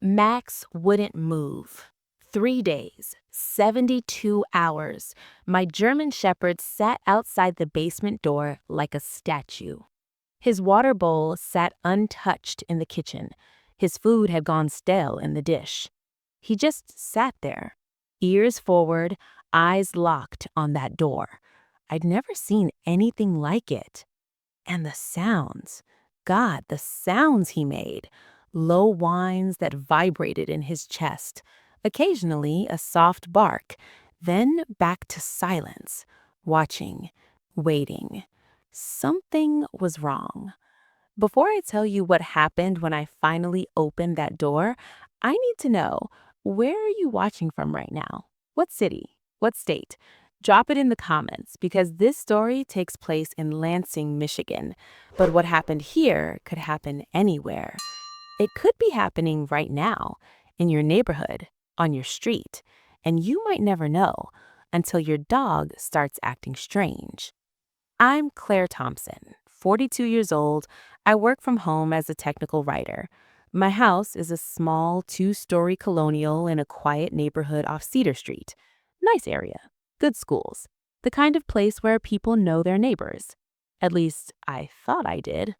Max wouldn't move. 3 days, 72 hours. My German Shepherd sat outside the basement door like a statue. His water bowl sat untouched in the kitchen. His food had gone stale in the dish. He just sat there, ears forward, eyes locked on that door. I'd never seen anything like it. And the sounds. God, the sounds he made. Low whines that vibrated in his chest. Occasionally a soft bark. Then back to silence. Watching. Waiting. Something was wrong. Before I tell you what happened when I finally opened that door, I need to know, where are you watching from right now? What city? What state? Drop it in the comments because this story takes place in Lansing, Michigan. But what happened here could happen anywhere. It could be happening right now, in your neighborhood, on your street, and you might never know until your dog starts acting strange. I'm Claire Thompson, 42 years old. I work from home as a technical writer. My house is a small two-story colonial in a quiet neighborhood off Cedar Street. Nice area, good schools, the kind of place where people know their neighbors. At least, I thought I did.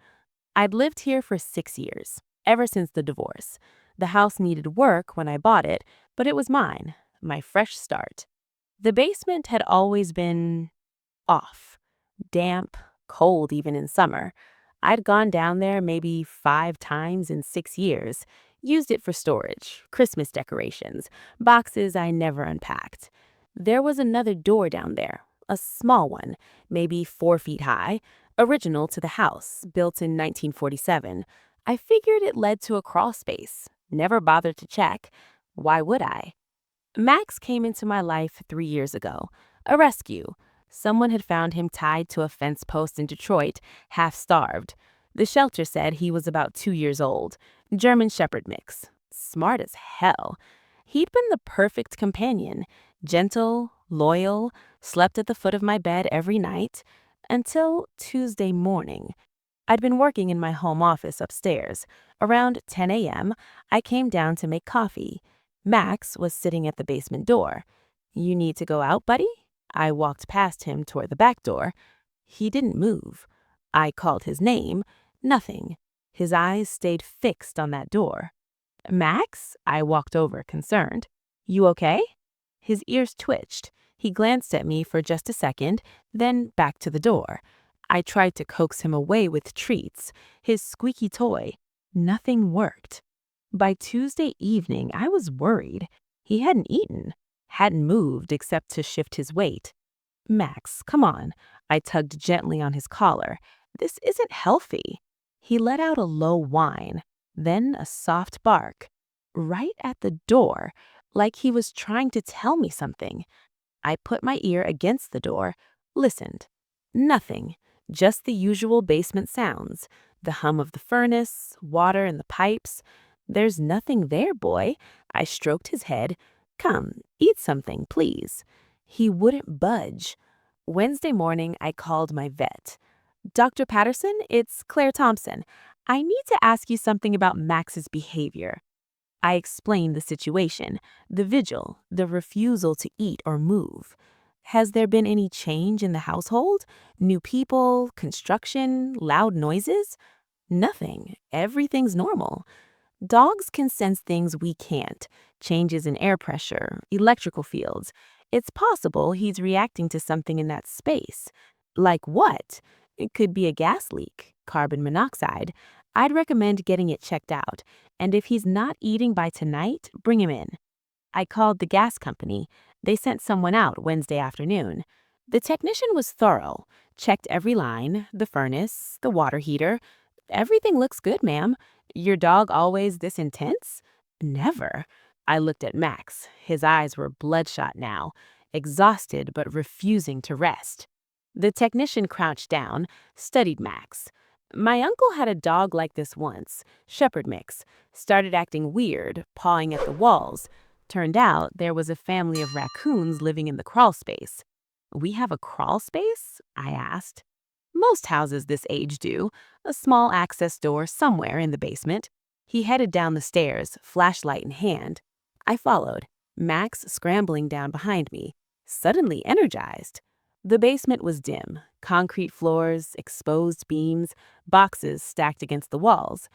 I'd lived here for 6 years, ever since the divorce. The house needed work when I bought it, but it was mine, my fresh start. The basement had always been off. Damp, cold even in summer. I'd gone down there maybe 5 times in 6 years, used it for storage, Christmas decorations, boxes I never unpacked. There was another door down there, a small one, maybe 4 feet high, original to the house, built in 1947. I figured it led to a crawl space. Never bothered to check. Why would I? Max came into my life 3 years ago. A rescue. Someone had found him tied to a fence post in Detroit, half-starved. The shelter said he was about 2 years old. German Shepherd mix. Smart as hell. He'd been the perfect companion. Gentle, loyal, slept at the foot of my bed every night. Until Tuesday morning. I'd been working in my home office upstairs. Around 10 a.m., I came down to make coffee. Max was sitting at the basement door. "You need to go out, buddy?" I walked past him toward the back door. He didn't move. I called his name. Nothing. His eyes stayed fixed on that door. "Max?" I walked over, concerned. "You okay?" His ears twitched. He glanced at me for just a second, then back to the door. I tried to coax him away with treats, his squeaky toy. Nothing worked. By Tuesday evening, I was worried. He hadn't eaten, hadn't moved except to shift his weight. "Max, come on." I tugged gently on his collar. "This isn't healthy." He let out a low whine, then a soft bark. Right at the door, like he was trying to tell me something. I put my ear against the door, listened. Nothing, just the usual basement sounds. The hum of the furnace, water in the pipes. "There's nothing there, boy." I stroked his head. "Come, eat something, please." He wouldn't budge. Wednesday morning, I called my vet. "Dr. Patterson, it's Claire Thompson. I need to ask you something about Max's behavior." I explained the situation, the vigil, the refusal to eat or move. "Has there been any change in the household? New people, construction, loud noises?" "Nothing. Everything's normal." Dogs can sense things we can't. Changes in air pressure, electrical fields. It's possible he's reacting to something in that space. Like what? It could be a gas leak, carbon monoxide. I'd recommend getting it checked out. And if he's not eating by tonight, bring him in. I called the gas company. They sent someone out Wednesday afternoon. The technician was thorough, checked every line, the furnace, the water heater. "Everything looks good, ma'am. Your dog always this intense?" "Never." I looked at Max. His eyes were bloodshot now, exhausted but refusing to rest. The technician crouched down, studied Max. "My uncle had a dog like this once, shepherd mix. Started acting weird, pawing at the walls. Turned out there was a family of raccoons living in the crawl space." "We have a crawl space?" I asked. "Most houses this age do. A small access door somewhere in the basement." He headed down the stairs, flashlight in hand. I followed, Max scrambling down behind me, suddenly energized. The basement was dim, concrete floors, exposed beams, boxes stacked against the walls.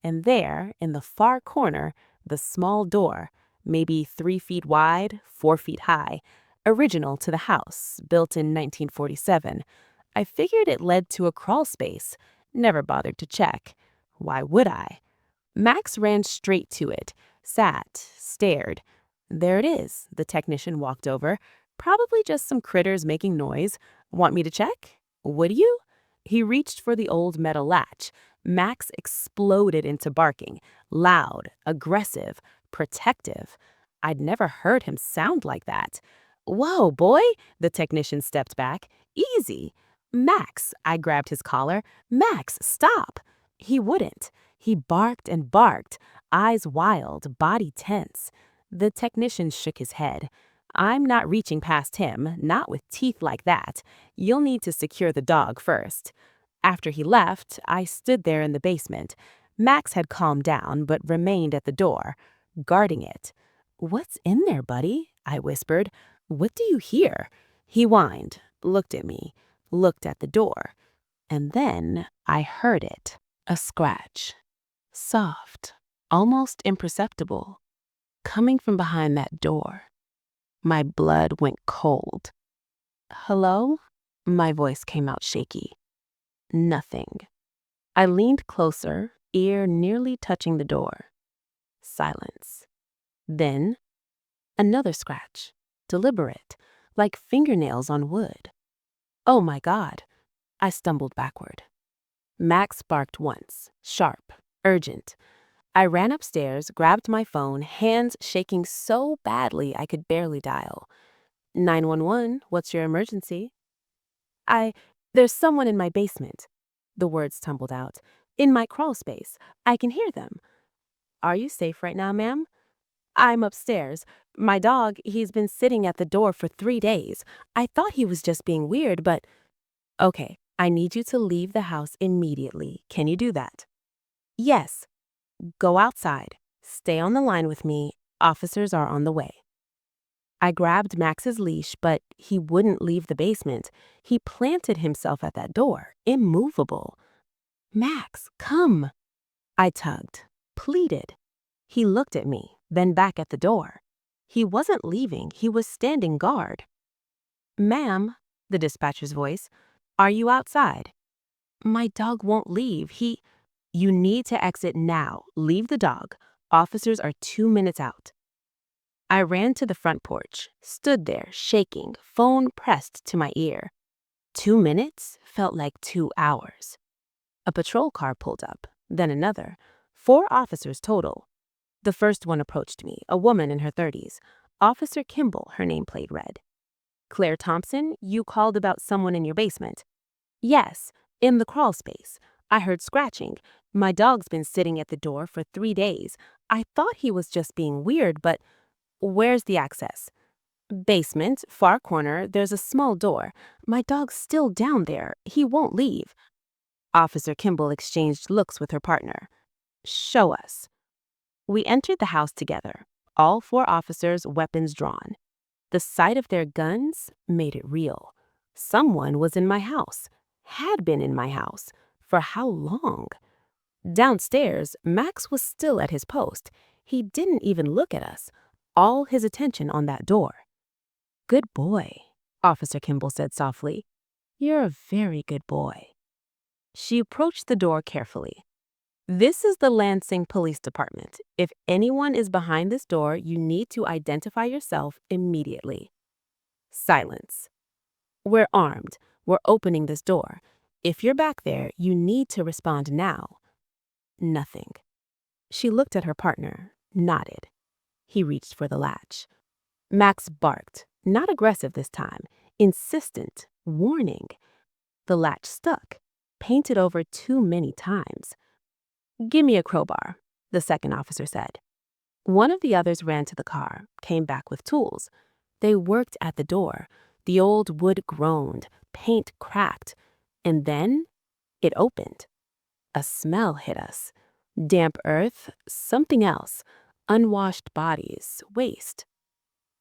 And there, in the far corner, the small door, maybe 3 feet wide, 4 feet high, original to the house, built in 1947. I figured it led to a crawl space. Never bothered to check. Why would I? Max ran straight to it, sat, stared. There it is, the technician walked over. Probably just some critters making noise. Want me to check? Would you? He reached for the old metal latch. Max exploded into barking, loud, aggressive, protective. I'd never heard him sound like that. Whoa, boy, the technician stepped back. Easy. Max, I grabbed his collar. Max, stop. He wouldn't. He barked and barked, eyes wild, body tense. The technician shook his head. I'm not reaching past him, not with teeth like that. You'll need to secure the dog first. After he left, I stood there in the basement. Max had calmed down, but remained at the door, guarding it. What's in there, buddy? I whispered. What do you hear? He whined, looked at me, looked at the door. And then I heard it. A scratch. Soft, almost imperceptible, coming from behind that door. My blood went cold. Hello? My voice came out shaky. Nothing. I leaned closer, ear nearly touching the door. Silence. Then, another scratch, deliberate, like fingernails on wood. Oh my God. I stumbled backward. Max barked once, sharp, urgent. I ran upstairs, grabbed my phone, hands shaking so badly I could barely dial. 911, what's your emergency? There's someone in my basement. The words tumbled out. In my crawl space. I can hear them. Are you safe right now, ma'am? I'm upstairs. My dog, he's been sitting at the door for 3 days. I thought he was just being weird, but... Okay, I need you to leave the house immediately. Can you do that? Yes. Go outside. Stay on the line with me. Officers are on the way. I grabbed Max's leash, but he wouldn't leave the basement. He planted himself at that door, immovable. Max, come. I tugged, pleaded. He looked at me, then back at the door. He wasn't leaving. He was standing guard. Ma'am, the dispatcher's voice, are you outside? My dog won't leave. You need to exit now. Leave the dog. Officers are 2 minutes out. I ran to the front porch, stood there, shaking, phone pressed to my ear. 2 minutes felt like 2 hours. A patrol car pulled up, then another. 4 officers total. The first one approached me, a woman in her 30s. Officer Kimball, her nameplate read. Claire Thompson, you called about someone in your basement. Yes, in the crawl space. I heard scratching. My dog's been sitting at the door for 3 days. I thought he was just being weird, but where's the access? Basement, far corner, there's a small door. My dog's still down there. He won't leave. Officer Kimball exchanged looks with her partner. Show us. We entered the house together, all 4 officers, weapons drawn. The sight of their guns made it real. Someone was in my house, had been in my house. For how long? Downstairs, Max was still at his post. He didn't even look at us, all his attention on that door. Good boy, Officer Kimball said softly. You're a very good boy. She approached the door carefully. This is the Lansing Police Department. If anyone is behind this door, you need to identify yourself immediately. Silence. We're armed. We're opening this door. If you're back there, you need to respond now. Nothing. She looked at her partner, nodded. He reached for the latch. Max barked, not aggressive this time, insistent, warning. The latch stuck, painted over too many times. Give me a crowbar, the second officer said. One of the others ran to the car, came back with tools. They worked at the door. The old wood groaned, paint cracked, and then it opened. A smell hit us. Damp earth, something else. Unwashed bodies, waste.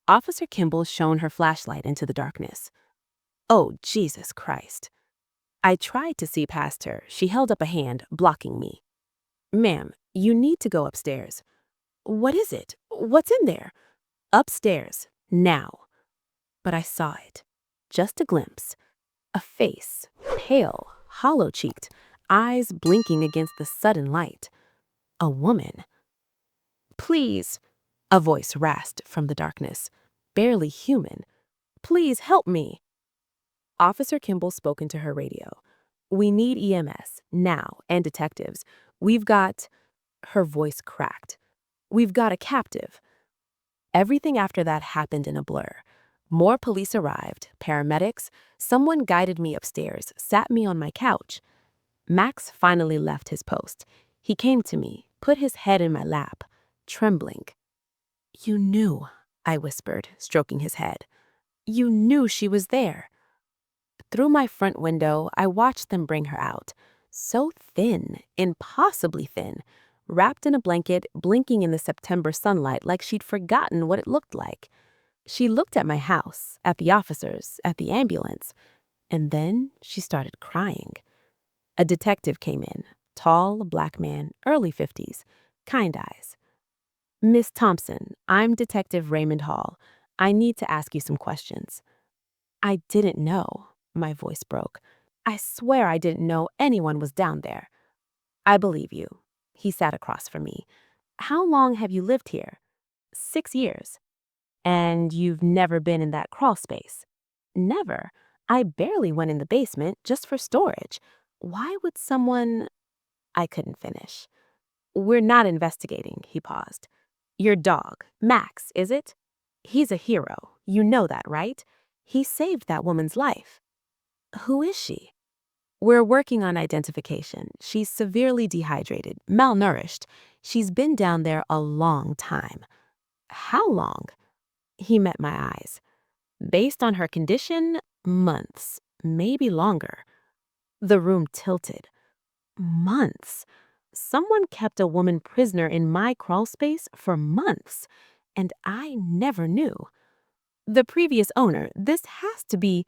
Officer Kimball shone her flashlight into the darkness. Oh, Jesus Christ. I tried to see past her. She held up a hand, blocking me. Ma'am, you need to go upstairs. What is it? What's in there? Upstairs, now. But I saw it. Just a glimpse. A face, pale, hollow-cheeked, eyes blinking against the sudden light. A woman. Please, a voice rasped from the darkness, barely human. Please help me. Officer Kimball spoke into her radio. We need EMS, now, and detectives. We've got... Her voice cracked. We've got a captive. Everything after that happened in a blur. More police arrived, paramedics, someone guided me upstairs, sat me on my couch. Max finally left his post. He came to me, put his head in my lap, trembling. You knew, I whispered, stroking his head. You knew she was there. Through my front window, I watched them bring her out. So thin, impossibly thin, wrapped in a blanket, blinking in the September sunlight like she'd forgotten what it looked like. She looked at my house, at the officers, at the ambulance, and then she started crying. A detective came in, tall, black man, early 50s, kind eyes. Miss Thompson, I'm Detective Raymond Hall. I need to ask you some questions. I didn't know, my voice broke. I swear I didn't know anyone was down there. I believe you. He sat across from me. How long have you lived here? 6 years. And you've never been in that crawl space? Never. I barely went in the basement just for storage. Why would someone... I couldn't finish. We're not investigating, he paused. Your dog, Max, is it? He's a hero. You know that, right? He saved that woman's life. Who is she? We're working on identification. She's severely dehydrated, malnourished. She's been down there a long time. How long? He met my eyes. Based on her condition, months, maybe longer. The room tilted. Months. Someone kept a woman prisoner in my crawl space for months, and I never knew. The previous owner, this has to be...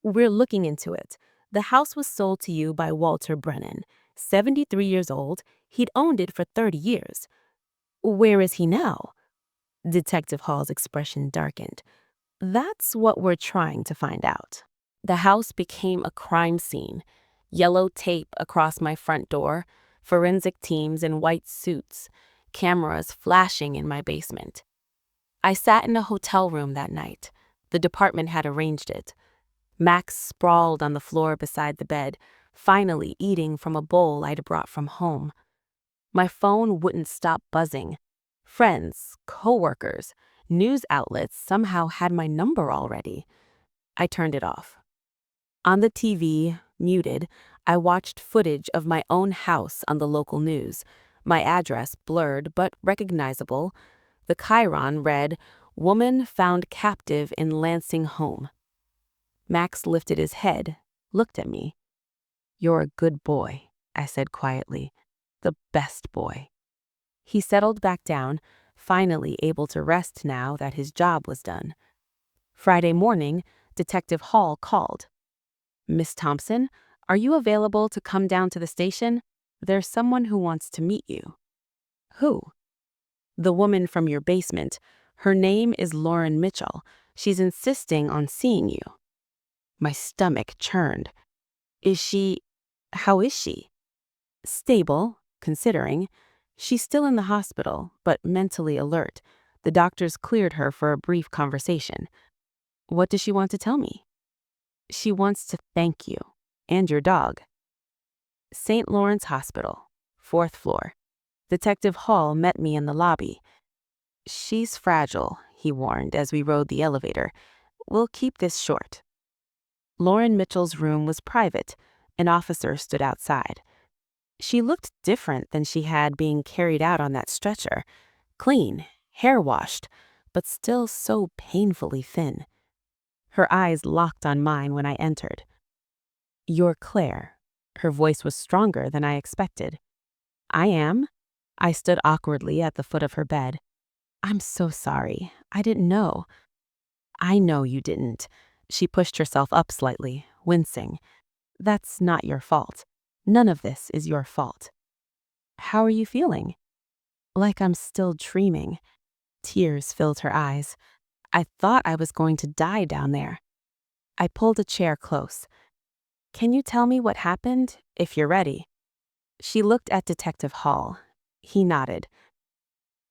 We're looking into it. The house was sold to you by Walter Brennan, 73 years old. He'd owned it for 30 years. Where is he now? Detective Hall's expression darkened. That's what we're trying to find out. The house became a crime scene. Yellow tape across my front door, forensic teams in white suits, cameras flashing in my basement. I sat in a hotel room that night. The department had arranged it. Max sprawled on the floor beside the bed, finally eating from a bowl I'd brought from home. My phone wouldn't stop buzzing. Friends, coworkers, news outlets somehow had my number already. I turned it off. On the TV, muted, I watched footage of my own house on the local news. My address blurred but recognizable. The chyron read, "Woman found captive in Lansing home." Max lifted his head, looked at me. You're a good boy, I said quietly. The best boy. He settled back down, finally able to rest now that his job was done. Friday morning, Detective Hall called. Miss Thompson, are you available to come down to the station? There's someone who wants to meet you. Who? The woman from your basement. Her name is Lauren Mitchell. She's insisting on seeing you. My stomach churned. How is she? Stable, considering. She's still in the hospital, but mentally alert. The doctors cleared her for a brief conversation. What does she want to tell me? She wants to thank you, and your dog. St. Lawrence Hospital, 4th floor. Detective Hall met me in the lobby. She's fragile, he warned as we rode the elevator. We'll keep this short. Lauren Mitchell's room was private. An officer stood outside. She looked different than she had being carried out on that stretcher. Clean, hair washed, but still so painfully thin. Her eyes locked on mine when I entered. You're Claire. Her voice was stronger than I expected. I am. I stood awkwardly at the foot of her bed. I'm so sorry. I didn't know. I know you didn't. She pushed herself up slightly, wincing. That's not your fault. None of this is your fault. How are you feeling? Like I'm still dreaming. Tears filled her eyes. I thought I was going to die down there. I pulled a chair close. Can you tell me what happened, if you're ready? She looked at Detective Hall. He nodded.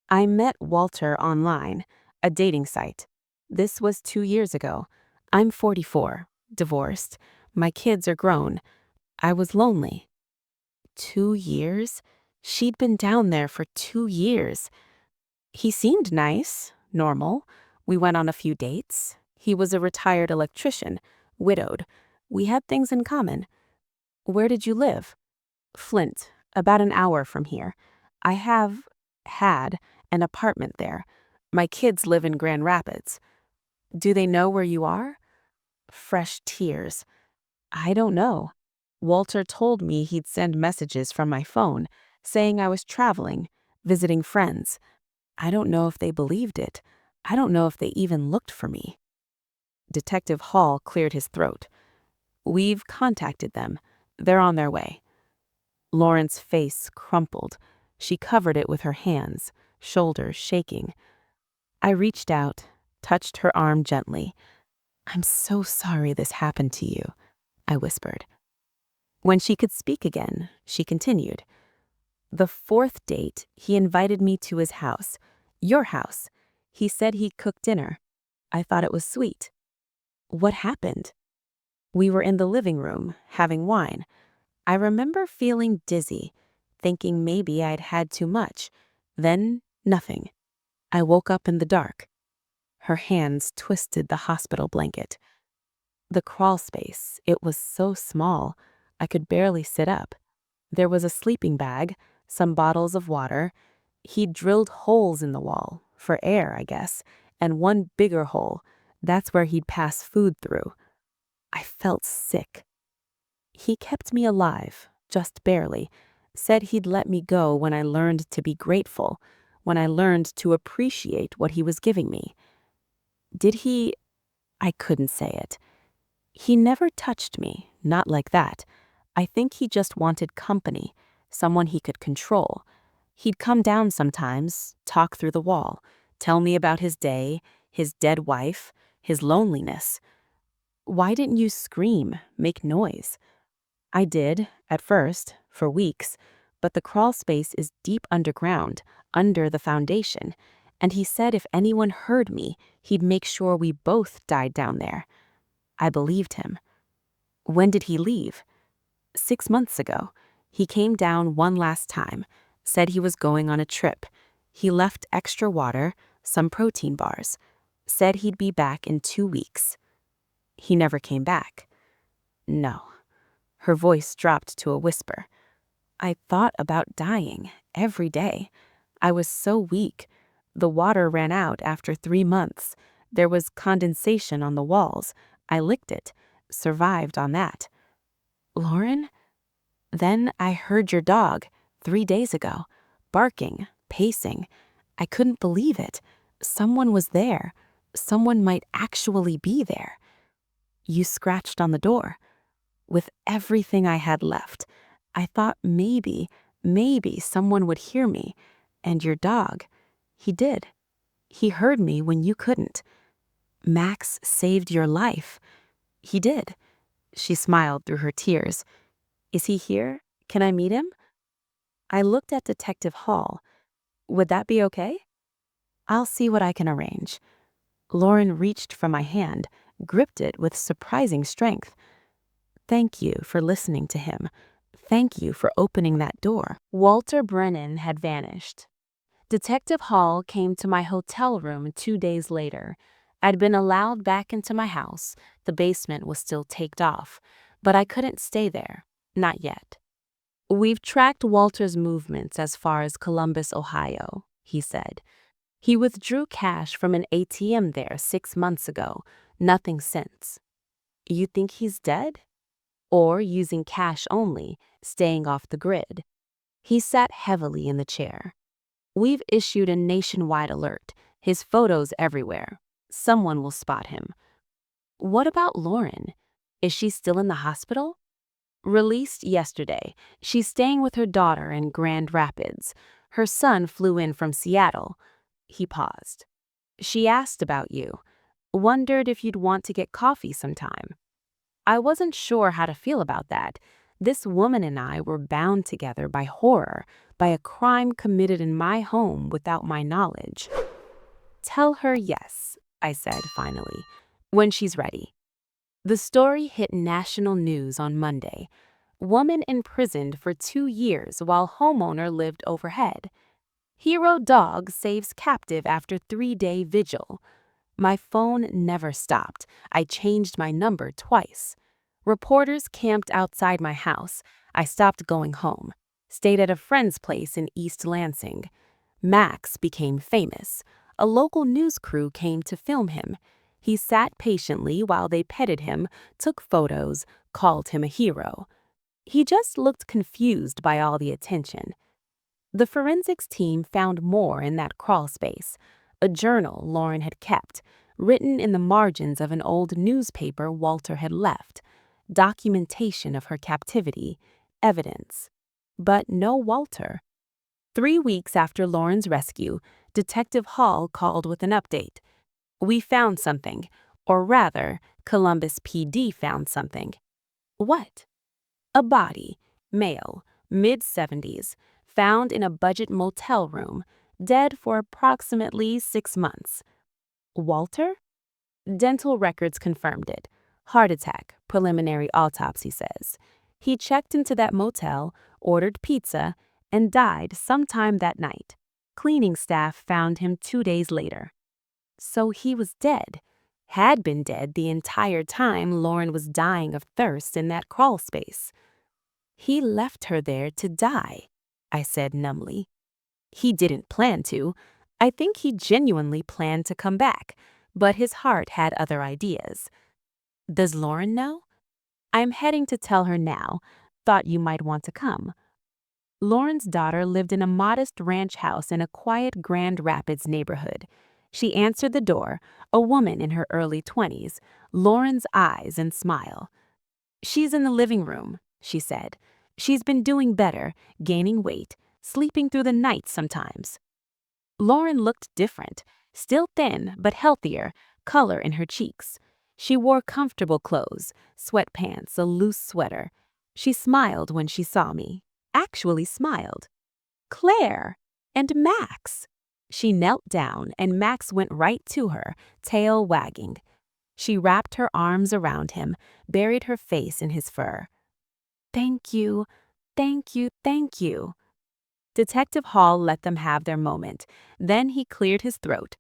I met Walter online, a dating site. This was 2 years ago. I'm 44, divorced. My kids are grown. I was lonely. 2 years? She'd been down there for 2 years. He seemed nice, normal. We went on a few dates. He was a retired electrician, widowed. We had things in common. Where did you live? Flint, about an hour from here. I had an apartment there. My kids live in Grand Rapids. Do they know where you are? Fresh tears. I don't know. Walter told me he'd send messages from my phone, saying I was traveling, visiting friends. I don't know if they believed it. I don't know if they even looked for me. Detective Hall cleared his throat. We've contacted them. They're on their way. Lauren's face crumpled. She covered it with her hands, shoulders shaking. I reached out, touched her arm gently. I'm so sorry this happened to you, I whispered. When she could speak again, she continued. The fourth date, he invited me to his house, your house. He said he'd cook dinner. I thought it was sweet. What happened? We were in the living room, having wine. I remember feeling dizzy, thinking maybe I'd had too much. Then, nothing. I woke up in the dark. Her hands twisted the hospital blanket. The crawl space, it was so small, I could barely sit up. There was a sleeping bag, some bottles of water. He'd drilled holes in the wall, for air, I guess, and one bigger hole. That's where he'd pass food through. I felt sick. He kept me alive, just barely, said he'd let me go when I learned to be grateful, when I learned to appreciate what he was giving me. Did he? I couldn't say it. He never touched me, not like that. I think he just wanted company, someone he could control. He'd come down sometimes, talk through the wall, tell me about his day, his dead wife, his loneliness. Why didn't you scream, make noise? I did, at first, for weeks, but the crawl space is deep underground, under the foundation, and he said if anyone heard me, he'd make sure we both died down there. I believed him. When did he leave? 6 months ago. He came down one last time, said he was going on a trip. He left extra water, some protein bars, said he'd be back in 2 weeks. He never came back. No. Her voice dropped to a whisper. I thought about dying every day. I was so weak. The water ran out after 3 months. There was condensation on the walls. I licked it, survived on that. Lauren? Then I heard your dog, 3 days ago, barking, pacing. I couldn't believe it. Someone was there. Someone might actually be there. You scratched on the door. With everything I had left, I thought maybe someone would hear me. And your dog, he did. He heard me when you couldn't. Max saved your life. He did. She smiled through her tears. Is he here? Can I meet him? I looked at Detective Hall. Would that be okay? I'll see what I can arrange. Lauren reached for my hand, gripped it with surprising strength. Thank you for listening to him. Thank you for opening that door. Walter Brennan had vanished. Detective Hall came to my hotel room 2 days later. I'd been allowed back into my house. The basement was still taped off, but I couldn't stay there. Not yet. We've tracked Walter's movements as far as Columbus, Ohio, he said. He withdrew cash from an ATM there 6 months ago. Nothing since. You think he's dead? Or using cash only, staying off the grid? He sat heavily in the chair. "We've issued a nationwide alert. His photos everywhere. Someone will spot him." "What about Lauren? Is she still in the hospital?" "Released yesterday. She's staying with her daughter in Grand Rapids. Her son flew in from Seattle." He paused. "She asked about you. Wondered if you'd want to get coffee sometime." I wasn't sure how to feel about that. This woman and I were bound together by horror, by a crime committed in my home without my knowledge. "Tell her yes," I said finally, "when she's ready." The story hit national news on Monday. Woman imprisoned for 2 years while homeowner lived overhead. Hero dog saves captive after 3-day vigil. My phone never stopped. I changed my number twice. Reporters camped outside my house. I stopped going home. Stayed at a friend's place in East Lansing. Max became famous. A local news crew came to film him. He sat patiently while they petted him, took photos, called him a hero. He just looked confused by all the attention. The forensics team found more in that crawl space. A journal Lauren had kept, written in the margins of an old newspaper Walter had left. Documentation of her captivity, evidence. But no Walter. 3 weeks after Lauren's rescue, Detective Hall called with an update. "We found something, or rather, Columbus PD found something." "What?" "A body, male, mid-70s, found in a budget motel room, dead for approximately 6 months." "Walter?" "Dental records confirmed it. Heart attack, preliminary autopsy says. He checked into that motel, ordered pizza, and died sometime that night. Cleaning staff found him 2 days later." So he was dead. Had been dead the entire time Lauren was dying of thirst in that crawl space. "He left her there to die," I said numbly. "He didn't plan to. I think he genuinely planned to come back, but his heart had other ideas." "Does Lauren know?" "I'm heading to tell her now. Thought you might want to come." Lauren's daughter lived in a modest ranch house in a quiet Grand Rapids neighborhood. She answered the door, a woman in her early 20s, Lauren's eyes and smile. "She's in the living room," she said. "She's been doing better, gaining weight, sleeping through the night sometimes." Lauren looked different, still thin but healthier, color in her cheeks. She wore comfortable clothes, sweatpants, a loose sweater. She smiled when she saw me. Actually smiled. "Claire! And Max!" She knelt down and Max went right to her, tail wagging. She wrapped her arms around him, buried her face in his fur. "Thank you, thank you, thank you." Detective Hall let them have their moment. Then he cleared his throat.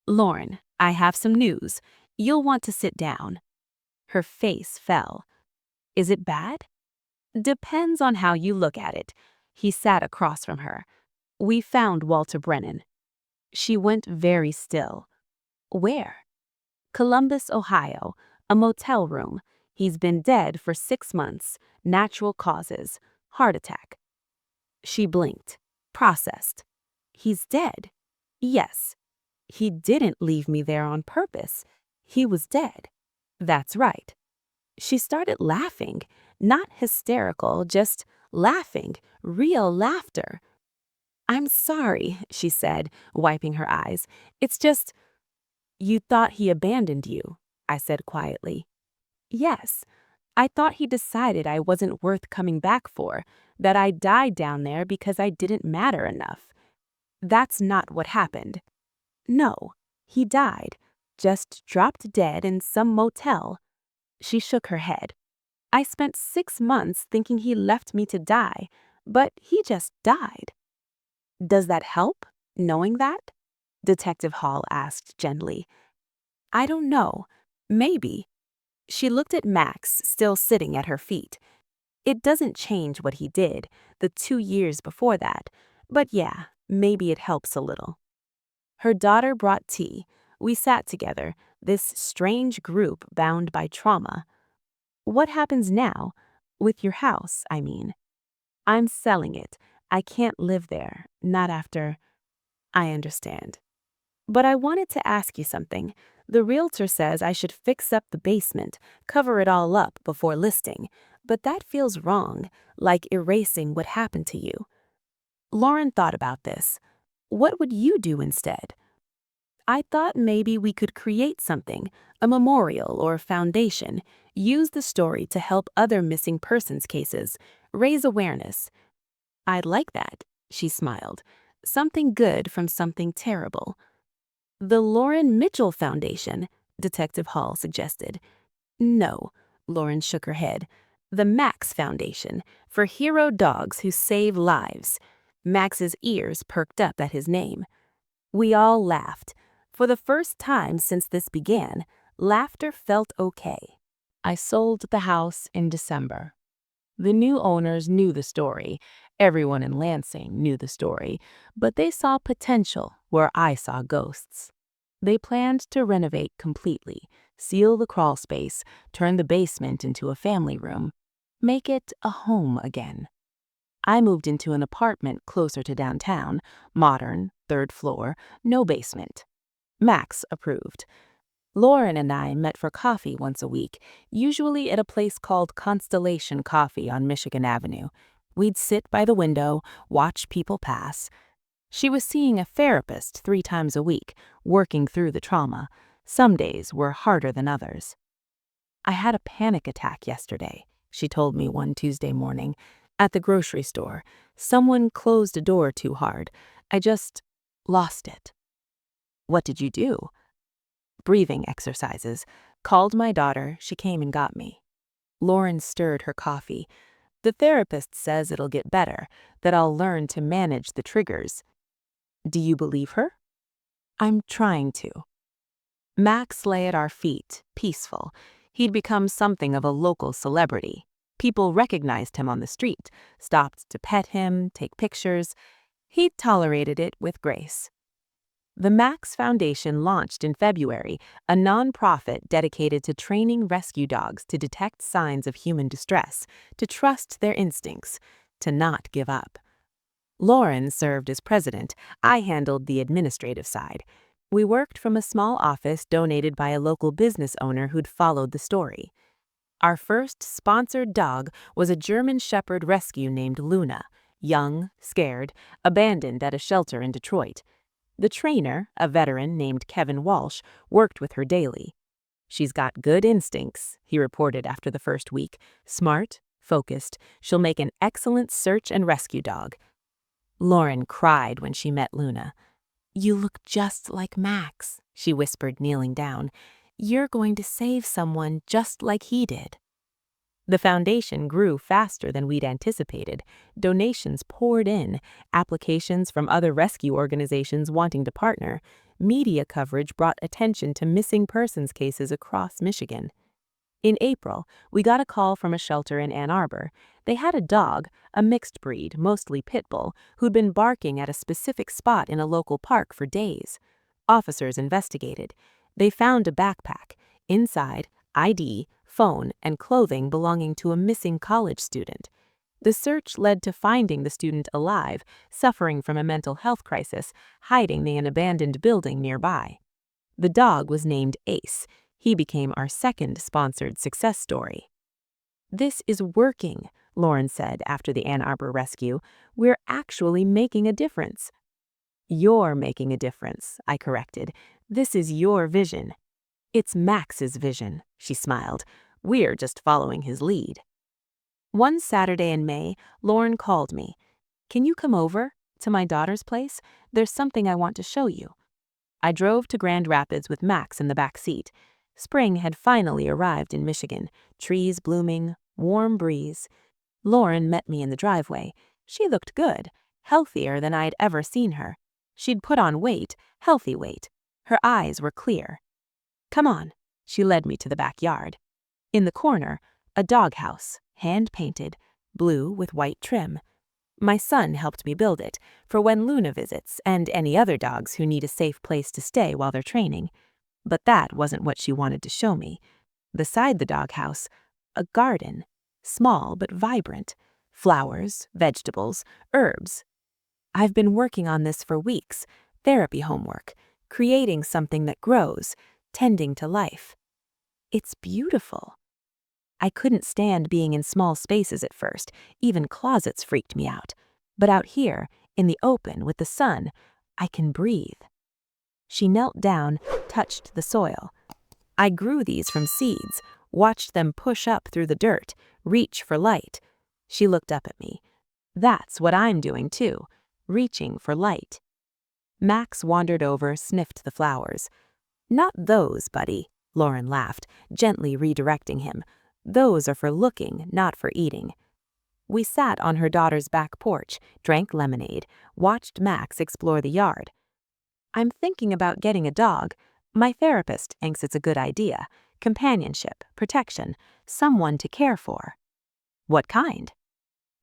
"Lauren, I have some news. You'll want to sit down." Her face fell. "Is it bad?" "Depends on how you look at it." He sat across from her. "We found Walter Brennan." She went very still. "Where?" "Columbus, Ohio, a motel room. He's been dead for 6 months. Natural causes. Heart attack." She blinked, processed. "He's dead?" "Yes." "He didn't leave me there on purpose. He was dead." "That's right." She started laughing, not hysterical, just laughing, real laughter. "I'm sorry," she said, wiping her eyes. "It's just—" "You thought he abandoned you," I said quietly. "Yes. I thought he decided I wasn't worth coming back for, that I died down there because I didn't matter enough. That's not what happened. No, he died, just dropped dead in some motel." She shook her head. "I spent 6 months thinking he left me to die, but he just died." "Does that help, knowing that?" Detective Hall asked gently. "I don't know. Maybe." She looked at Max, still sitting at her feet. "It doesn't change what he did, the 2 years before that, but yeah, maybe it helps a little." Her daughter brought tea. We sat together, this strange group bound by trauma. "What happens now? With your house, I mean." "I'm selling it. I can't live there, not after. I understand. But I wanted to ask you something. The realtor says I should fix up the basement, cover it all up before listing, but that feels wrong, like erasing what happened to you. Lauren thought about this. What would you do instead? I thought maybe we could create something, a memorial or foundation, use the story to help other missing persons cases, raise awareness. I'd like that, she smiled. Something good from something terrible. The Lauren Mitchell Foundation, Detective Hall suggested. No, Lauren shook her head. The Max Foundation, for hero dogs who save lives. Max's ears perked up at his name. We all laughed. For the first time since this began, laughter felt okay. I sold the house in December. The new owners knew the story. Everyone in Lansing knew the story, but they saw potential where I saw ghosts. They planned to renovate completely, seal the crawl space, turn the basement into a family room, make it a home again. I moved into an apartment closer to downtown, modern, 3rd floor, no basement. Max approved. Lauren and I met for coffee once a week, usually at a place called Constellation Coffee on Michigan Avenue. We'd sit by the window, watch people pass. She was seeing a therapist 3 times a week, working through the trauma. Some days were harder than others. I had a panic attack yesterday, she told me one Tuesday morning. At the grocery store, someone closed a door too hard. I just lost it. What did you do? Breathing exercises. Called my daughter, she came and got me. Lauren stirred her coffee. The therapist says it'll get better, that I'll learn to manage the triggers. Do you believe her? I'm trying to. Max lay at our feet, peaceful. He'd become something of a local celebrity. People recognized him on the street, stopped to pet him, take pictures. He tolerated it with grace. The Max Foundation launched in February, a nonprofit dedicated to training rescue dogs to detect signs of human distress, to trust their instincts, to not give up. Lauren served as president. I handled the administrative side. We worked from a small office donated by a local business owner who'd followed the story. Our first sponsored dog was a German Shepherd rescue named Luna, young, scared, abandoned at a shelter in Detroit. The trainer, a veteran named Kevin Walsh, worked with her daily. She's got good instincts, he reported after the first week. Smart, focused, she'll make an excellent search and rescue dog. Lauren cried when she met Luna. You look just like Max, she whispered, kneeling down. You're going to save someone just like he did. The foundation grew faster than we'd anticipated. Donations poured in, applications from other rescue organizations wanting to partner. Media coverage brought attention to missing persons cases across Michigan. In April, we got a call from a shelter in Ann Arbor. They had a dog, a mixed breed, mostly pit bull, who'd been barking at a specific spot in a local park for days. Officers investigated. They found a backpack. Inside, ID, phone, and clothing belonging to a missing college student. The search led to finding the student alive, suffering from a mental health crisis, hiding in an abandoned building nearby. The dog was named Ace. He became our second sponsored success story. This is working, Lauren said after the Ann Arbor rescue. We're actually making a difference. You're making a difference, I corrected. This is your vision. It's Max's vision, she smiled. We're just following his lead. One Saturday in May, Lauren called me. Can you come over to my daughter's place? There's something I want to show you. I drove to Grand Rapids with Max in the back seat. Spring had finally arrived in Michigan, trees blooming, warm breeze. Lauren met me in the driveway. She looked good, healthier than I'd ever seen her. She'd put on weight, healthy weight. Her eyes were clear. Come on, she led me to the backyard. In the corner, a doghouse, hand-painted, blue with white trim. My son helped me build it, for when Luna visits and any other dogs who need a safe place to stay while they're training. But that wasn't what she wanted to show me. Beside the doghouse, a garden, small but vibrant, flowers, vegetables, herbs. I've been working on this for weeks, therapy homework, creating something that grows, tending to life. It's beautiful. I couldn't stand being in small spaces at first, even closets freaked me out. But out here, in the open with the sun, I can breathe. She knelt down, touched the soil. I grew these from seeds, watched them push up through the dirt, reach for light. She looked up at me. That's what I'm doing too, reaching for light. Max wandered over, sniffed the flowers. Not those, buddy, Lauren laughed, gently redirecting him. Those are for looking, not for eating. We sat on her daughter's back porch, drank lemonade, watched Max explore the yard. I'm thinking about getting a dog. My therapist thinks it's a good idea. Companionship, protection, someone to care for. What kind?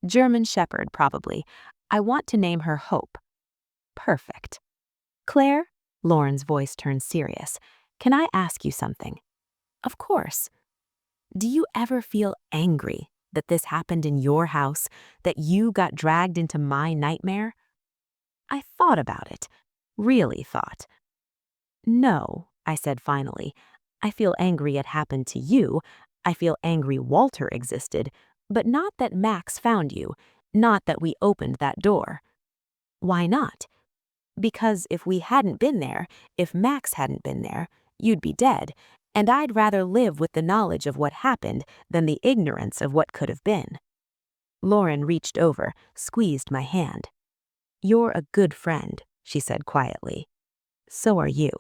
German Shepherd, probably. I want to name her Hope. Perfect. Claire? Lauren's voice turned serious. Can I ask you something? Of course. Do you ever feel angry that this happened in your house, that you got dragged into my nightmare? I thought about it. Really thought. No, I said finally. I feel angry it happened to you. I feel angry Walter existed, but not that Max found you, not that we opened that door. Why not? Because if we hadn't been there, if Max hadn't been there, you'd be dead, and I'd rather live with the knowledge of what happened than the ignorance of what could have been. Lauren reached over, squeezed my hand. You're a good friend, she said quietly. So are you.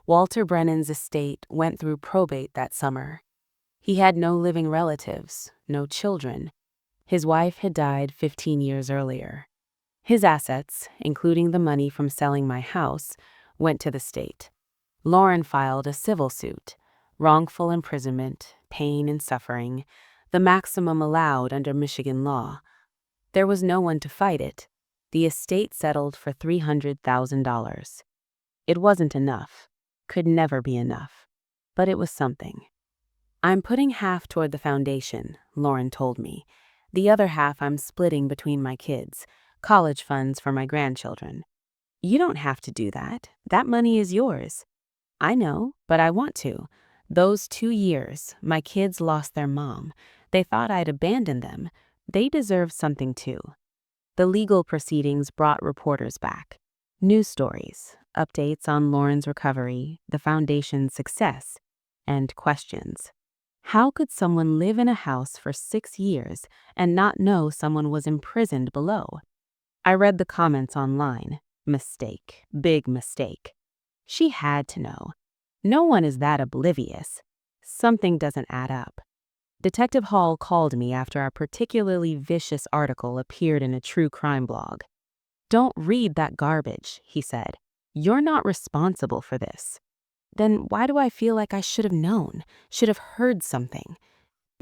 Walter Brennan's estate went through probate that summer. He had no living relatives, no children. His wife had died 15 years earlier. His assets, including the money from selling my house, went to the state. Lauren filed a civil suit, wrongful imprisonment, pain and suffering, the maximum allowed under Michigan law. There was no one to fight it. The estate settled for $300,000. It wasn't enough, could never be enough, but it was something. I'm putting half toward the foundation, Lauren told me. The other half I'm splitting between my kids, college funds for my grandchildren. You don't have to do that. That money is yours. I know, but I want to. Those 2 years, my kids lost their mom. They thought I'd abandoned them. They deserve something too. The legal proceedings brought reporters back. News stories, updates on Lauren's recovery, the foundation's success, and questions. How could someone live in a house for 6 years and not know someone was imprisoned below? I read the comments online. Mistake. Big mistake. She had to know. No one is that oblivious. Something doesn't add up. Detective Hall called me after our particularly vicious article appeared in a true crime blog. Don't read that garbage, he said. You're not responsible for this. Then why do I feel like I should have known, should have heard something?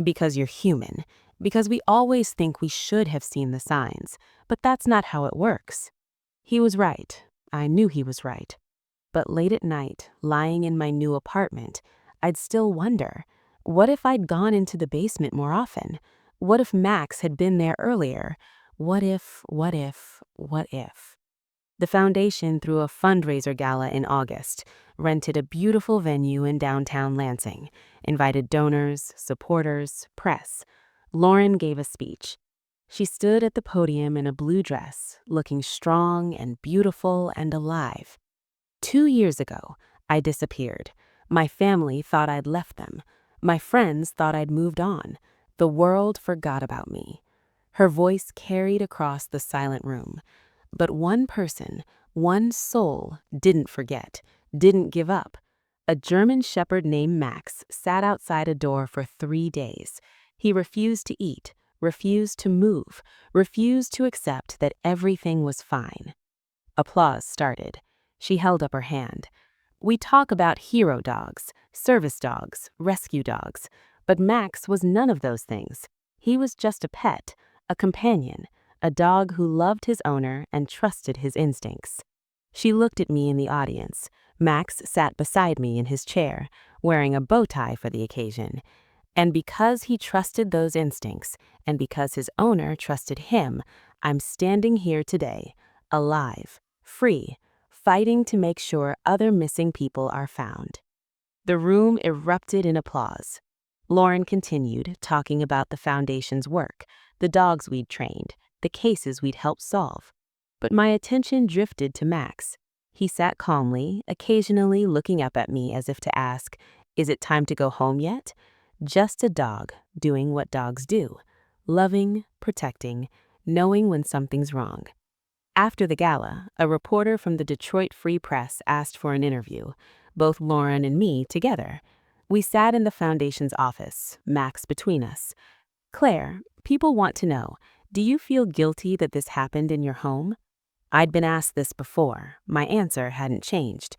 Because you're human. Because we always think we should have seen the signs. But that's not how it works. He was right. I knew he was right. But late at night, lying in my new apartment, I'd still wonder, what if I'd gone into the basement more often? What if Max had been there earlier? What if? The foundation threw a fundraiser gala in August, rented a beautiful venue in downtown Lansing, invited donors, supporters, press. Lauren gave a speech. She stood at the podium in a blue dress, looking strong and beautiful and alive. 2 years ago, I disappeared. My family thought I'd left them. My friends thought I'd moved on. The world forgot about me. Her voice carried across the silent room. But one person, one soul, didn't forget, didn't give up. A German Shepherd named Max sat outside a door for 3 days. He refused to eat, refused to move, refused to accept that everything was fine. Applause started. She held up her hand. We talk about hero dogs, service dogs, rescue dogs, but Max was none of those things. He was just a pet, a companion, a dog who loved his owner and trusted his instincts. She looked at me in the audience. Max sat beside me in his chair, wearing a bow tie for the occasion. And because he trusted those instincts, and because his owner trusted him, I'm standing here today, alive, free, fighting to make sure other missing people are found. The room erupted in applause. Lauren continued, talking about the foundation's work, the dogs we'd trained, the cases we'd helped solve. But my attention drifted to Max. He sat calmly, occasionally looking up at me as if to ask, "Is it time to go home yet?" Just a dog, doing what dogs do, loving, protecting, knowing when something's wrong. After the gala, a reporter from the Detroit Free Press asked for an interview, both Lauren and me together. We sat in the foundation's office, Max between us. "Claire, people want to know, do you feel guilty that this happened in your home?" I'd been asked this before. My answer hadn't changed.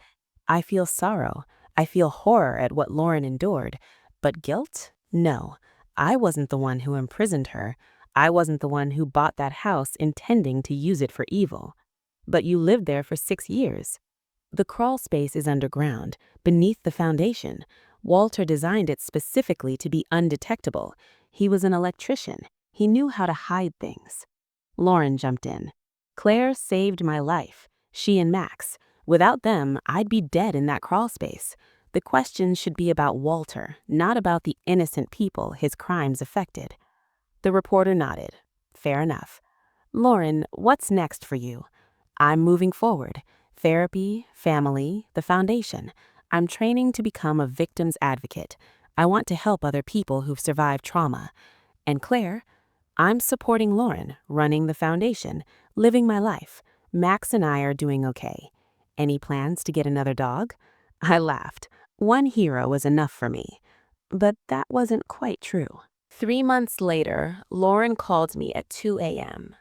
I feel sorrow. I feel horror at what Lauren endured. But guilt? No. I wasn't the one who imprisoned her. I wasn't the one who bought that house intending to use it for evil. But you lived there for 6 years. The crawl space is underground, beneath the foundation. Walter designed it specifically to be undetectable. He was an electrician. He knew how to hide things. Lauren jumped in. "Claire saved my life. She and Max. Without them, I'd be dead in that crawl space. The question should be about Walter, not about the innocent people his crimes affected." The reporter nodded. "Fair enough. Lauren, what's next for you?" "I'm moving forward. Therapy, family, the foundation. I'm training to become a victim's advocate. I want to help other people who've survived trauma. And Claire, I'm supporting Lauren, running the foundation, living my life. Max and I are doing okay. Any plans to get another dog?" I laughed. One hero was enough for me. But that wasn't quite true. 3 months later, Lauren called me at 2 a.m.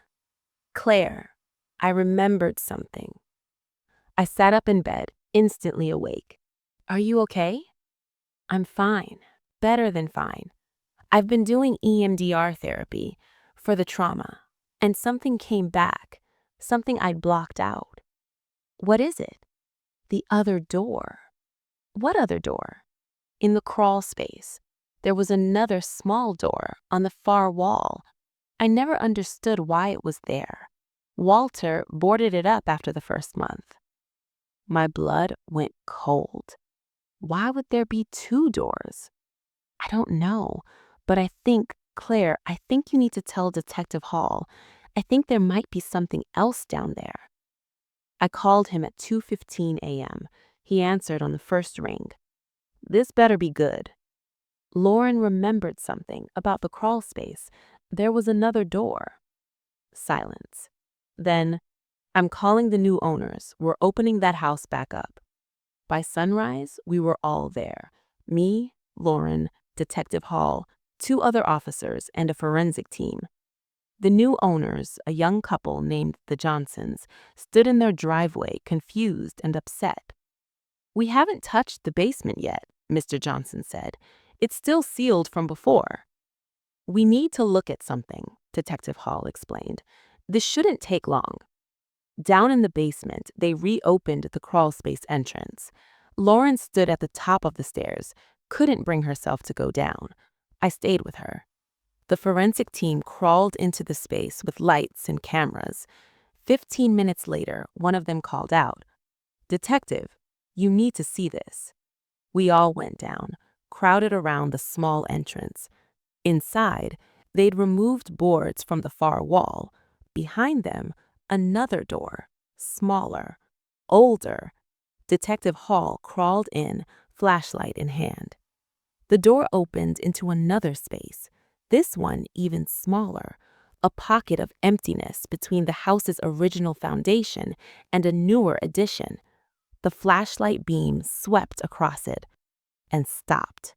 "Claire, I remembered something." I sat up in bed, instantly awake. "Are you okay?" "I'm fine. Better than fine. I've been doing EMDR therapy for the trauma, and something came back, something I'd blocked out." "What is it?" "The other door." "What other door?" "In the crawl space. There was another small door on the far wall. I never understood why it was there. Walter boarded it up after the first month." My blood went cold. Why would there be 2 doors? "I don't know, but Claire, I think you need to tell Detective Hall. I think there might be something else down there." I called him at 2:15 a.m. He answered on the first ring. "This better be good." Lauren remembered something about the crawl space. There was another door. Silence. Then, "I'm calling the new owners. We're opening that house back up." By sunrise, we were all there. Me, Lauren, Detective Hall, 2 other officers, and a forensic team. The new owners, a young couple named the Johnsons, stood in their driveway, confused and upset. "We haven't touched the basement yet," Mr. Johnson said. "It's still sealed from before." "We need to look at something," Detective Hall explained. "This shouldn't take long." Down in the basement, they reopened the crawl space entrance. Lauren stood at the top of the stairs, couldn't bring herself to go down. I stayed with her. The forensic team crawled into the space with lights and cameras. 15 minutes later, one of them called out, "Detective, you need to see this." We all went down, crowded around the small entrance. Inside, they'd removed boards from the far wall. Behind them, another door, smaller, older. Detective Hall crawled in, flashlight in hand. The door opened into another space, this one even smaller, a pocket of emptiness between the house's original foundation and a newer addition. The flashlight beam swept across it and stopped.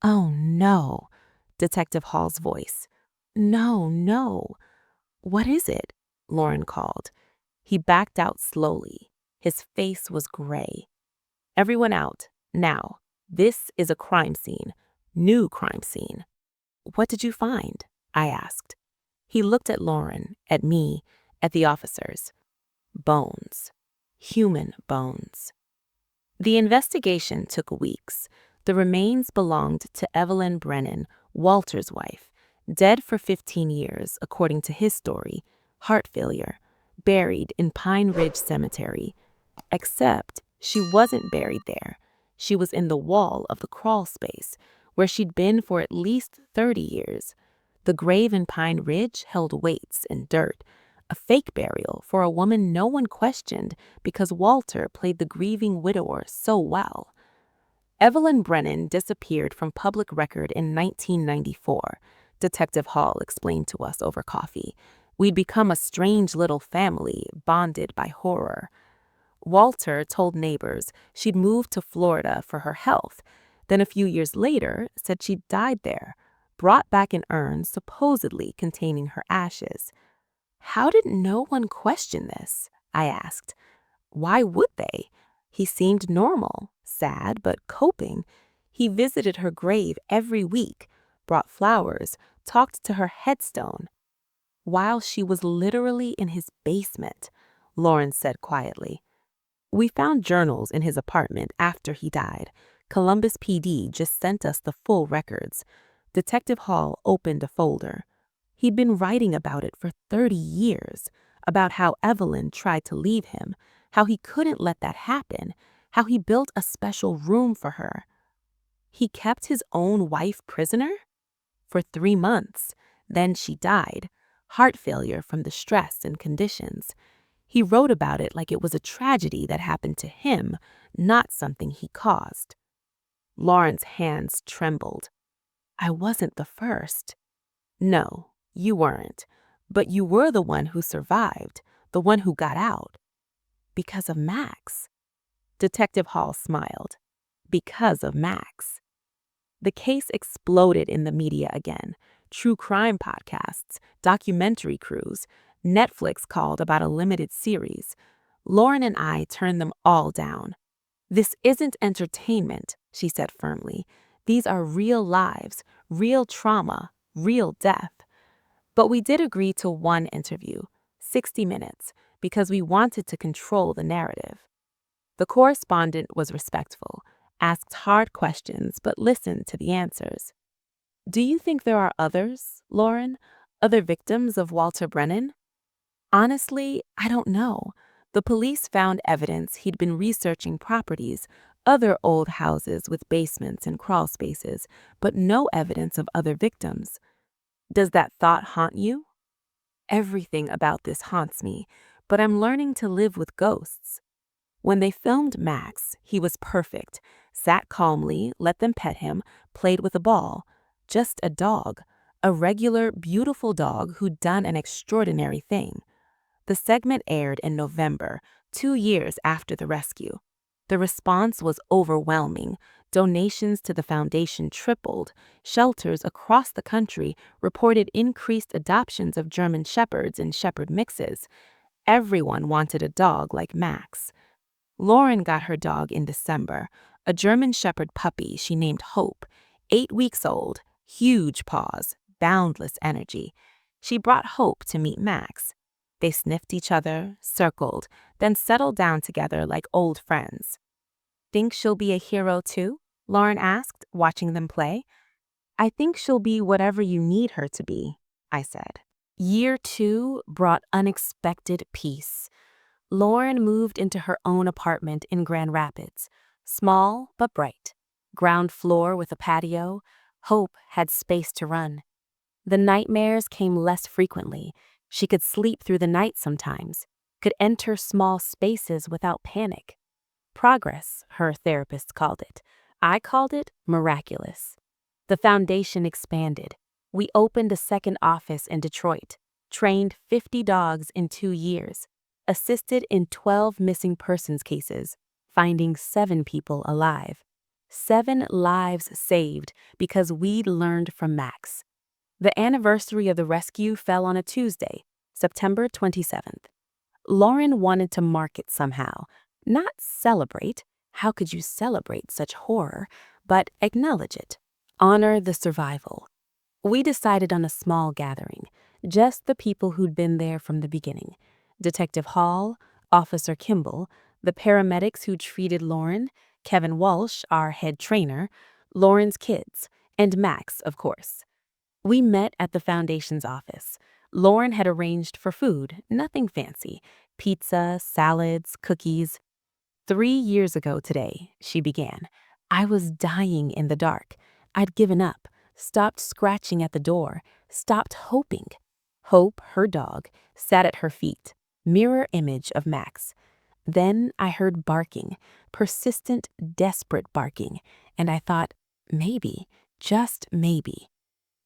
"Oh no," Detective Hall's voice. "No, no." "What is it?" Lauren called. He backed out slowly. His face was gray. "Everyone out, now. This is a crime scene. New crime scene." "What did you find?" I asked. He looked at Lauren, at me, at the officers. "Bones. Human bones." The investigation took weeks. The remains belonged to Evelyn Brennan, Walter's wife, dead for 15 years, according to his story, heart failure, buried in Pine Ridge Cemetery. Except she wasn't buried there. She was in the wall of the crawl space, where she'd been for at least 30 years. The grave in Pine Ridge held weights and dirt, a fake burial for a woman no one questioned because Walter played the grieving widower so well. Evelyn Brennan disappeared from public record in 1994, Detective Hall explained to us over coffee. We'd become a strange little family, bonded by horror. Walter told neighbors she'd moved to Florida for her health, then a few years later said she'd died there, brought back an urn supposedly containing her ashes. How did no one question this? I asked. Why would they? He seemed normal, sad, but coping. He visited her grave every week, brought flowers, talked to her headstone. While she was literally in his basement, Lauren said quietly. We found journals in his apartment after he died. Columbus PD just sent us the full records. Detective Hall opened a folder. He'd been writing about it for 30 years, about how Evelyn tried to leave him, how he couldn't let that happen, how he built a special room for her. He kept his own wife prisoner? For 3 months. Then she died, heart failure from the stress and conditions. He wrote about it like it was a tragedy that happened to him, not something he caused. Lauren's hands trembled. I wasn't the first. No, you weren't. But you were the one who survived, the one who got out. Because of Max. Detective Hall smiled. Because of Max. The case exploded in the media again. True crime podcasts, documentary crews. Netflix called about a limited series. Lauren and I turned them all down. This isn't entertainment, she said firmly. These are real lives, real trauma, real death. But we did agree to one interview, 60 minutes, because we wanted to control the narrative. The correspondent was respectful, asked hard questions, but listened to the answers. Do you think there are others, Lauren? Other victims of Walter Brennan? Honestly, I don't know. The police found evidence he'd been researching properties, other old houses with basements and crawl spaces, but no evidence of other victims. Does that thought haunt you? Everything about this haunts me, but I'm learning to live with ghosts. When they filmed Max, he was perfect, sat calmly, let them pet him, played with a ball. Just a dog, a regular, beautiful dog who'd done an extraordinary thing. The segment aired in November, 2 years after the rescue. The response was overwhelming. Donations to the foundation tripled. Shelters across the country reported increased adoptions of German Shepherds and Shepherd mixes. Everyone wanted a dog like Max. Lauren got her dog in December, a German Shepherd puppy she named Hope, 8 weeks old, huge paws, boundless energy. She brought Hope to meet Max. They sniffed each other, circled, then settled down together like old friends. Think she'll be a hero too? Lauren asked, watching them play. I think she'll be whatever you need her to be, I said. Year 2 brought unexpected peace. Lauren moved into her own apartment in Grand Rapids, small but bright. Ground floor with a patio. Hope had space to run. The nightmares came less frequently. She could sleep through the night sometimes, could enter small spaces without panic. Progress, her therapist called it. I called it miraculous. The foundation expanded. We opened a second office in Detroit, trained 50 dogs in 2 years, assisted in 12 missing persons cases, finding 7 people alive. 7 lives saved because we'd learned from Max. The anniversary of the rescue fell on a Tuesday, September 27th. Lauren wanted to mark it somehow, not celebrate. How could you celebrate such horror? But acknowledge it. Honor the survival. We decided on a small gathering, just the people who'd been there from the beginning. Detective Hall, Officer Kimball, the paramedics who treated Lauren, Kevin Walsh, our head trainer, Lauren's kids, and Max, of course. We met at the foundation's office. Lauren had arranged for food, nothing fancy: pizza, salads, cookies. 3 years ago today, she began. I was dying in the dark. I'd given up, stopped scratching at the door, stopped hoping. Hope, her dog, sat at her feet, mirror image of Max. Then I heard barking, persistent, desperate barking, and I thought, maybe, just maybe.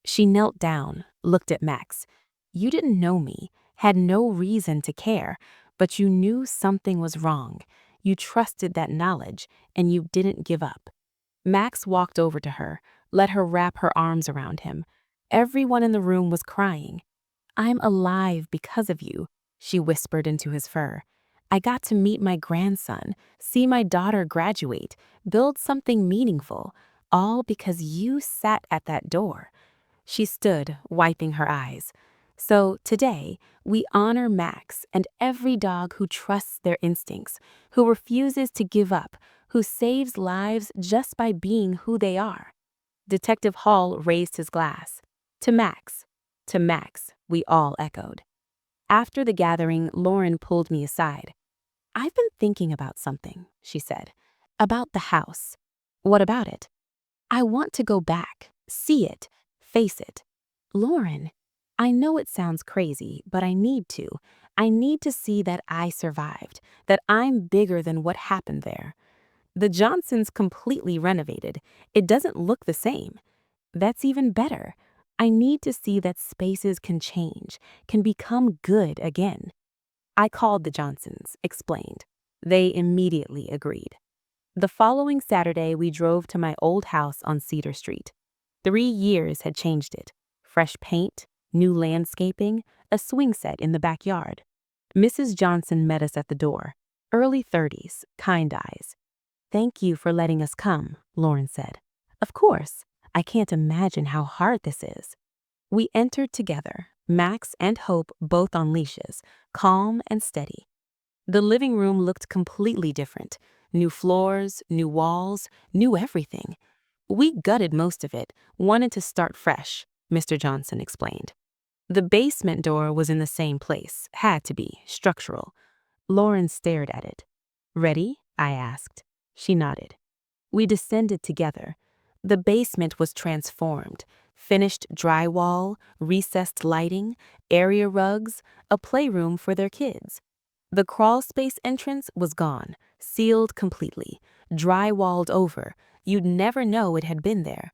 She knelt down, looked at Max. You didn't know me, had no reason to care, but you knew something was wrong. You trusted that knowledge, and you didn't give up. Max walked over to her, let her wrap her arms around him. Everyone in the room was crying. I'm alive because of you, she whispered into his fur. I got to meet my grandson, see my daughter graduate, build something meaningful, all because you sat at that door. She stood, wiping her eyes. So today, we honor Max and every dog who trusts their instincts, who refuses to give up, who saves lives just by being who they are. Detective Hall raised his glass. To Max. To Max, we all echoed. After the gathering, Lauren pulled me aside. I've been thinking about something, she said. About the house. What about it? I want to go back, see it, face it. Lauren, I know it sounds crazy, but I need to. I need to see that I survived, that I'm bigger than what happened there. The Johnsons completely renovated. It doesn't look the same. That's even better. I need to see that spaces can change, can become good again. I called the Johnsons, explained. They immediately agreed. The following Saturday, we drove to my old house on Cedar Street. 3 years had changed it. Fresh paint, new landscaping, a swing set in the backyard. Mrs. Johnson met us at the door. Early 30s, kind eyes. Thank you for letting us come, Lauren said. Of course. I can't imagine how hard this is. We entered together, Max and Hope both on leashes, calm and steady. The living room looked completely different. New floors, new walls, new everything. We gutted most of it, wanted to start fresh, Mr. Johnson explained. The basement door was in the same place, had to be, structural. Lauren stared at it. Ready? I asked. She nodded. We descended together. The basement was transformed. Finished drywall, recessed lighting, area rugs, a playroom for their kids. The crawl space entrance was gone, sealed completely, drywalled over. You'd never know it had been there.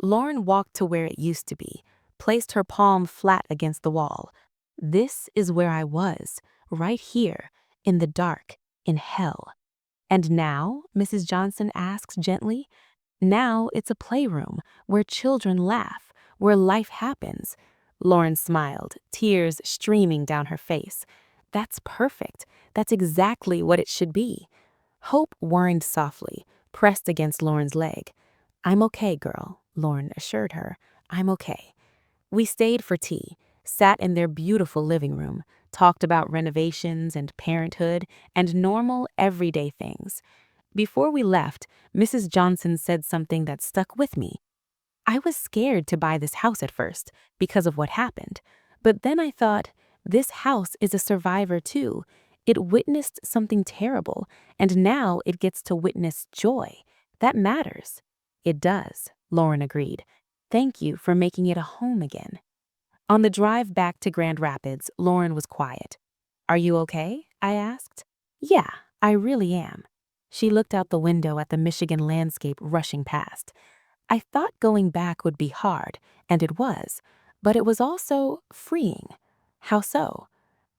Lauren walked to where it used to be, placed her palm flat against the wall. This is where I was, right here, in the dark, in hell. And now, Mrs. Johnson asks gently, now it's a playroom where children laugh, where life happens. Lauren smiled, tears streaming down her face. That's perfect. That's exactly what it should be. Hope whined softly, pressed against Lauren's leg. I'm okay, girl, Lauren assured her. I'm okay. We stayed for tea, sat in their beautiful living room, talked about renovations and parenthood and normal, everyday things. Before we left, Mrs. Johnson said something that stuck with me. I was scared to buy this house at first because of what happened. But then I thought, this house is a survivor too. It witnessed something terrible, and now it gets to witness joy. That matters. It does, Lauren agreed. Thank you for making it a home again. On the drive back to Grand Rapids, Lauren was quiet. Are you okay? I asked. Yeah, I really am. She looked out the window at the Michigan landscape rushing past. I thought going back would be hard, and it was, but it was also freeing. How so?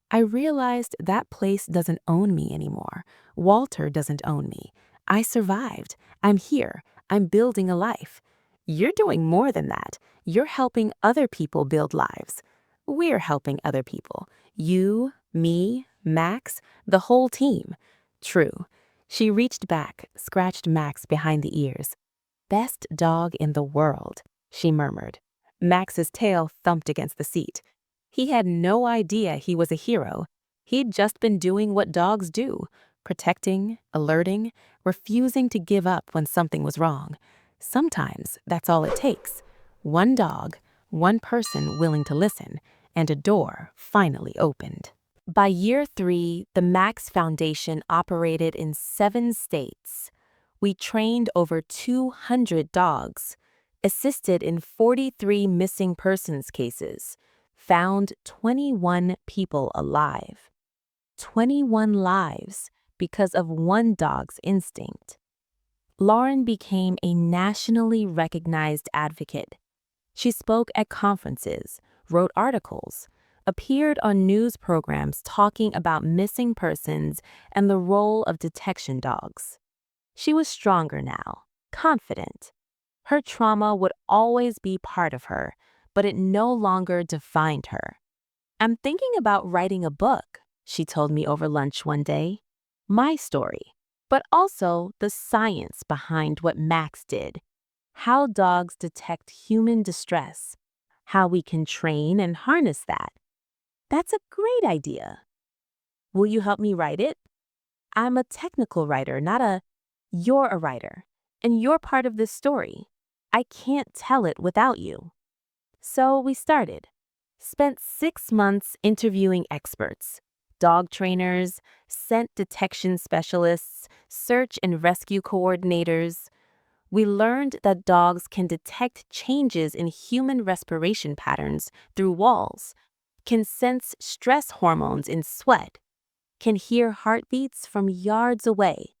I realized that place doesn't own me anymore. Walter doesn't own me. I survived. I'm here. I'm building a life. You're doing more than that. You're helping other people build lives. We're helping other people. You, me, Max, the whole team. True. She reached back, scratched Max behind the ears. Best dog in the world, she murmured. Max's tail thumped against the seat. He had no idea he was a hero. He'd just been doing what dogs do, protecting, alerting, refusing to give up when something was wrong. Sometimes that's all it takes. One dog, one person willing to listen, and a door finally opened. By year 3, the Max Foundation operated in 7 states. We trained over 200 dogs, assisted in 43 missing persons cases, found 21 people alive. 21 lives because of one dog's instinct. Lauren became a nationally recognized advocate. She spoke at conferences, wrote articles, appeared on news programs talking about missing persons and the role of detection dogs. She was stronger now, confident. Her trauma would always be part of her, but it no longer defined her. "I'm thinking about writing a book," she told me over lunch one day. My story, but also the science behind what Max did. How dogs detect human distress. How we can train and harness that. That's a great idea. Will you help me write it? I'm a technical writer, not a... You're a writer, and you're part of this story. I can't tell it without you. So we started. Spent 6 months interviewing experts, dog trainers, scent detection specialists, search and rescue coordinators. We learned that dogs can detect changes in human respiration patterns through walls, can sense stress hormones in sweat, can hear heartbeats from yards away.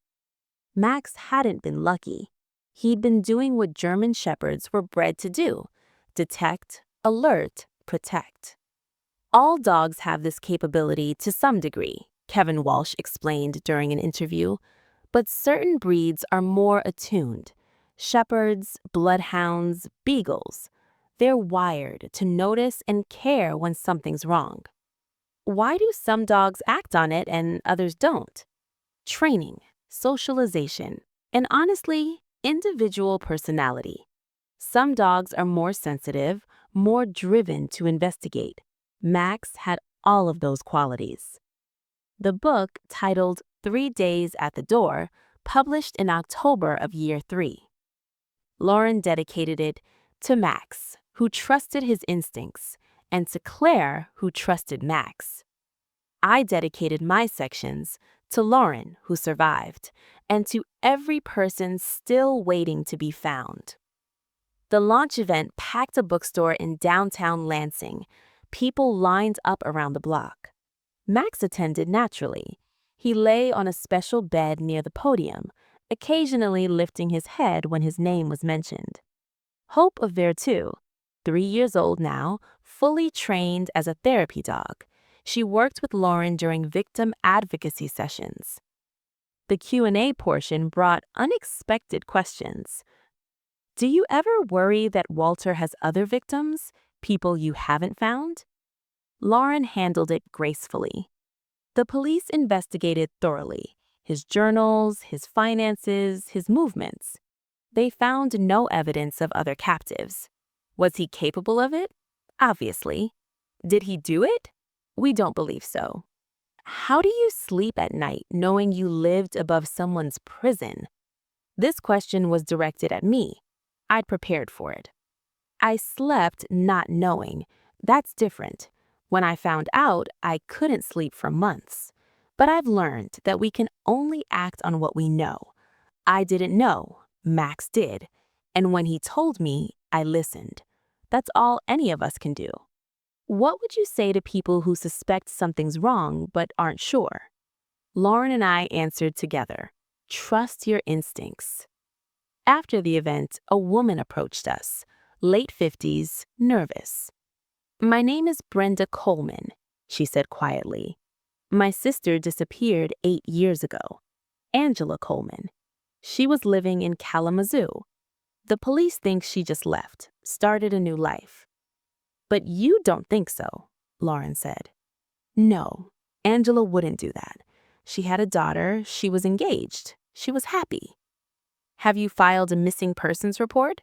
Max hadn't been lucky. He'd been doing what German Shepherds were bred to do: detect, alert, protect. All dogs have this capability to some degree, Kevin Walsh explained during an interview, but certain breeds are more attuned. Shepherds, bloodhounds, beagles. They're wired to notice and care when something's wrong. Why do some dogs act on it and others don't? Training, socialization, and honestly, individual personality. Some dogs are more sensitive, more driven to investigate. Max had all of those qualities. The book, titled 3 Days at the Door, published in October of year 3. Lauren dedicated it to Max, who trusted his instincts, and to Claire, who trusted Max. I dedicated my sections to Lauren, who survived, and to every person still waiting to be found. The launch event packed a bookstore in downtown Lansing. People lined up around the block. Max attended naturally. He lay on a special bed near the podium, occasionally lifting his head when his name was mentioned. Hope of Vertu, 3 years old now, fully trained as a therapy dog. She worked with Lauren during victim advocacy sessions. The Q&A portion brought unexpected questions. Do you ever worry that Walter has other victims, people you haven't found? Lauren handled it gracefully. The police investigated thoroughly: his journals, his finances, his movements. They found no evidence of other captives. Was he capable of it? Obviously. Did he do it? We don't believe so. How do you sleep at night knowing you lived above someone's prison? This question was directed at me. I'd prepared for it. I slept not knowing. That's different. When I found out, I couldn't sleep for months. But I've learned that we can only act on what we know. I didn't know. Max did. And when he told me, I listened. That's all any of us can do. What would you say to people who suspect something's wrong but aren't sure? Lauren and I answered together. Trust your instincts. After the event, a woman approached us, late 50s, nervous. My name is Brenda Coleman, she said quietly. My sister disappeared 8 years ago. Angela Coleman. She was living in Kalamazoo. The police think she just left, started a new life. But you don't think so, Lauren said. No, Angela wouldn't do that. She had a daughter, she was engaged, she was happy. Have you filed a missing persons report?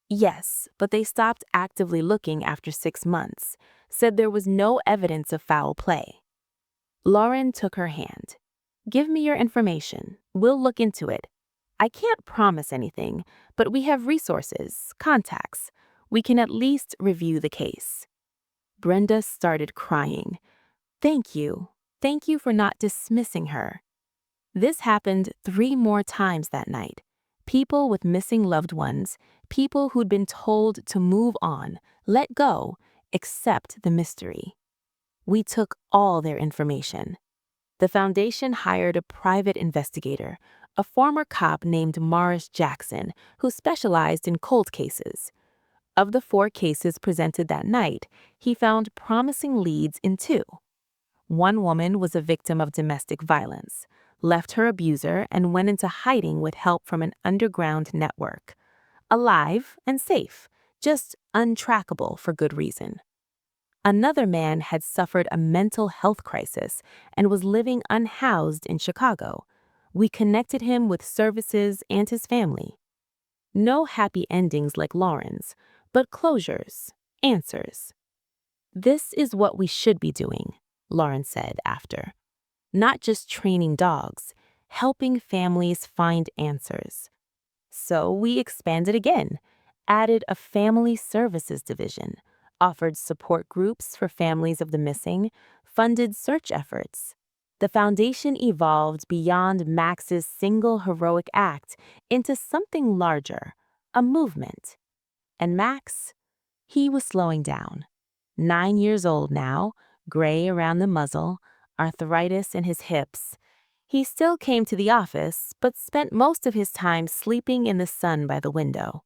Yes, but they stopped actively looking after 6 months, said there was no evidence of foul play. Lauren took her hand. Give me your information. We'll look into it. I can't promise anything, but we have resources, contacts. We can at least review the case. Brenda started crying. Thank you. Thank you for not dismissing her. This happened 3 more times that night. People with missing loved ones, people who'd been told to move on, let go, accept the mystery. We took all their information. The foundation hired a private investigator, a former cop named Morris Jackson, who specialized in cold cases. Of the 4 cases presented that night, he found promising leads in 2. One woman was a victim of domestic violence, left her abuser, and went into hiding with help from an underground network. Alive and safe, just untrackable for good reason. Another man had suffered a mental health crisis and was living unhoused in Chicago. We connected him with services and his family. No happy endings like Lauren's, but closures, answers. This is what we should be doing, Lauren said after. Not just training dogs, helping families find answers. So we expanded again, added a family services division, offered support groups for families of the missing, funded search efforts. The foundation evolved beyond Max's single heroic act into something larger, a movement. And Max, he was slowing down. 9 years old now, gray around the muzzle, arthritis in his hips. He still came to the office, but spent most of his time sleeping in the sun by the window.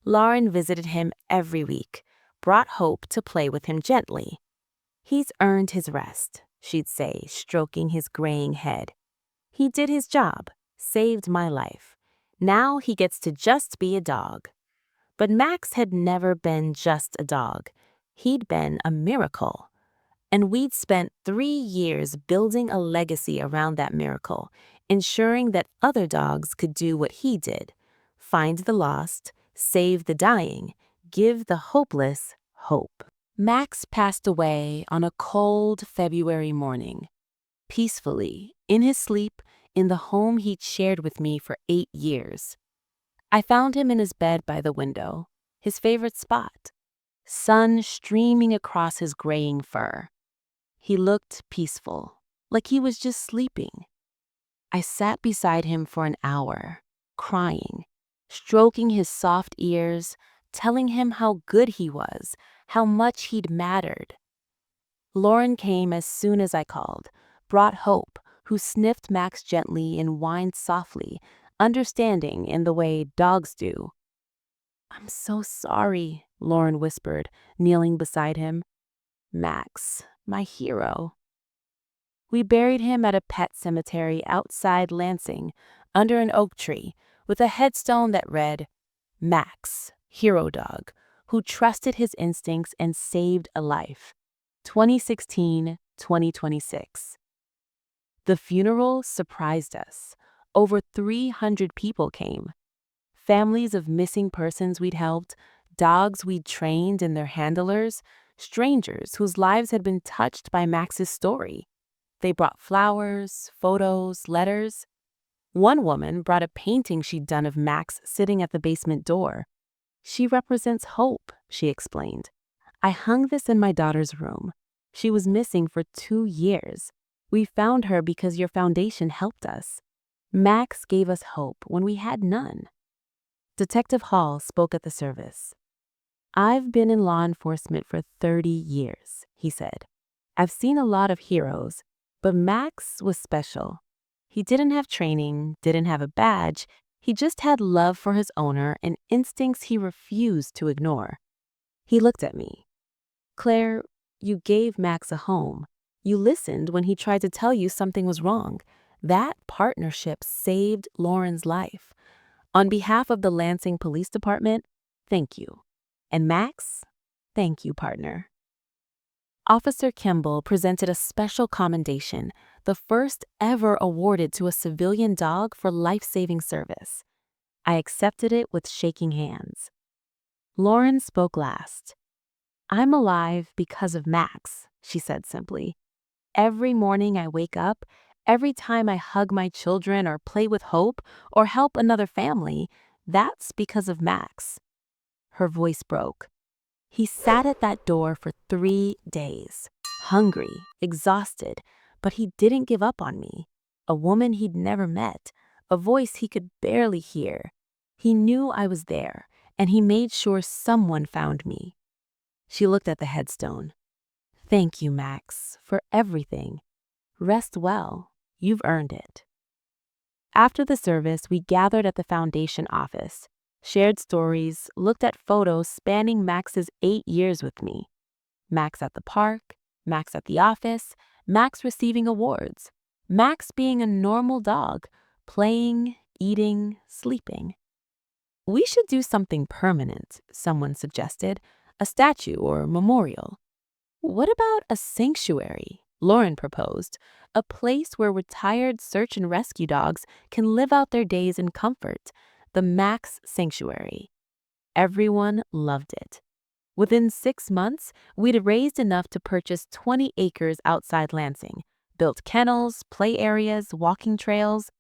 Lauren visited him every week, brought Hope to play with him gently. He's earned his rest, she'd say, stroking his graying head. He did his job, saved my life. Now he gets to just be a dog. But Max had never been just a dog. He'd been a miracle. And we'd spent 3 years building a legacy around that miracle, ensuring that other dogs could do what he did: find the lost, save the dying, give the hopeless hope. Max passed away on a cold February morning, peacefully, in his sleep, in the home he'd shared with me for 8 years. I found him in his bed by the window, his favorite spot, sun streaming across his graying fur. He looked peaceful, like he was just sleeping. I sat beside him for an hour, crying, stroking his soft ears, telling him how good he was, how much he'd mattered. Lauren came as soon as I called, brought Hope, who sniffed Max gently and whined softly, understanding in the way dogs do. "I'm so sorry," Lauren whispered, kneeling beside him. "Max, my hero." We buried him at a pet cemetery outside Lansing, under an oak tree, with a headstone that read, "Max, hero dog, who trusted his instincts and saved a life. 2016-2026. The funeral surprised us. Over 300 people came. Families of missing persons we'd helped, dogs we'd trained and their handlers, strangers whose lives had been touched by Max's story. They brought flowers, photos, letters. One woman brought a painting she'd done of Max sitting at the basement door. "She represents hope," she explained. "I hung this in my daughter's room. She was missing for 2 years. We found her because your foundation helped us. Max gave us hope when we had none." Detective Hall spoke at the service. "I've been in law enforcement for 30 years, he said. "I've seen a lot of heroes, but Max was special. He didn't have training, didn't have a badge. He just had love for his owner and instincts he refused to ignore." He looked at me. "Claire, you gave Max a home. You listened when he tried to tell you something was wrong. That partnership saved Lauren's life. On behalf of the Lansing Police Department, thank you. And Max, thank you, partner." Officer Kimball presented a special commendation, the first ever awarded to a civilian dog for life-saving service. I accepted it with shaking hands. Lauren spoke last. "I'm alive because of Max," she said simply. "Every morning I wake up, Every time I hug my children or play with Hope or help another family, that's because of Max." Her voice broke. "He sat at that door for 3 days, hungry, exhausted, but he didn't give up on me. A woman he'd never met, a voice he could barely hear. He knew I was there, and he made sure someone found me." She looked at the headstone. "Thank you, Max, for everything. Rest well. You've earned it." After the service, we gathered at the foundation office, shared stories, looked at photos spanning Max's 8 years with me. Max at the park, Max at the office, Max receiving awards, Max being a normal dog, playing, eating, sleeping. "We should do something permanent," someone suggested, "a statue or memorial." "What about a sanctuary?" Lauren proposed, "a place where retired search and rescue dogs can live out their days in comfort, the Max Sanctuary." Everyone loved it. Within 6 months, we'd raised enough to purchase 20 acres outside Lansing, built kennels, play areas, walking trails.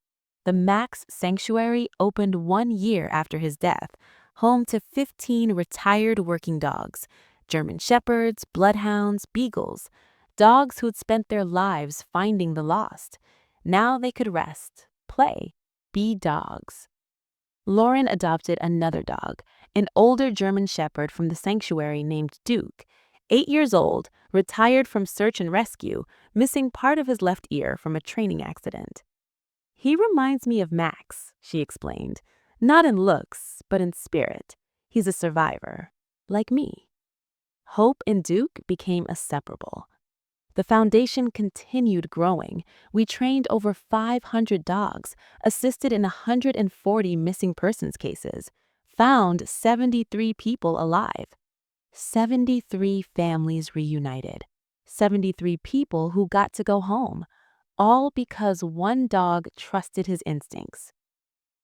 The Max Sanctuary opened 1 year after his death, home to 15 retired working dogs, German Shepherds, Bloodhounds, Beagles, dogs who'd spent their lives finding the lost. Now they could rest, play, be dogs. Lauren adopted another dog, an older German Shepherd from the sanctuary named Duke, 8 years old, retired from search and rescue, missing part of his left ear from a training accident. "He reminds me of Max," she explained, "not in looks, but in spirit. He's a survivor, like me." Hope and Duke became inseparable. The foundation continued growing. We trained over 500 dogs, assisted in 140 missing persons cases, found 73 people alive. 73 families reunited. 73 people who got to go home, all because one dog trusted his instincts.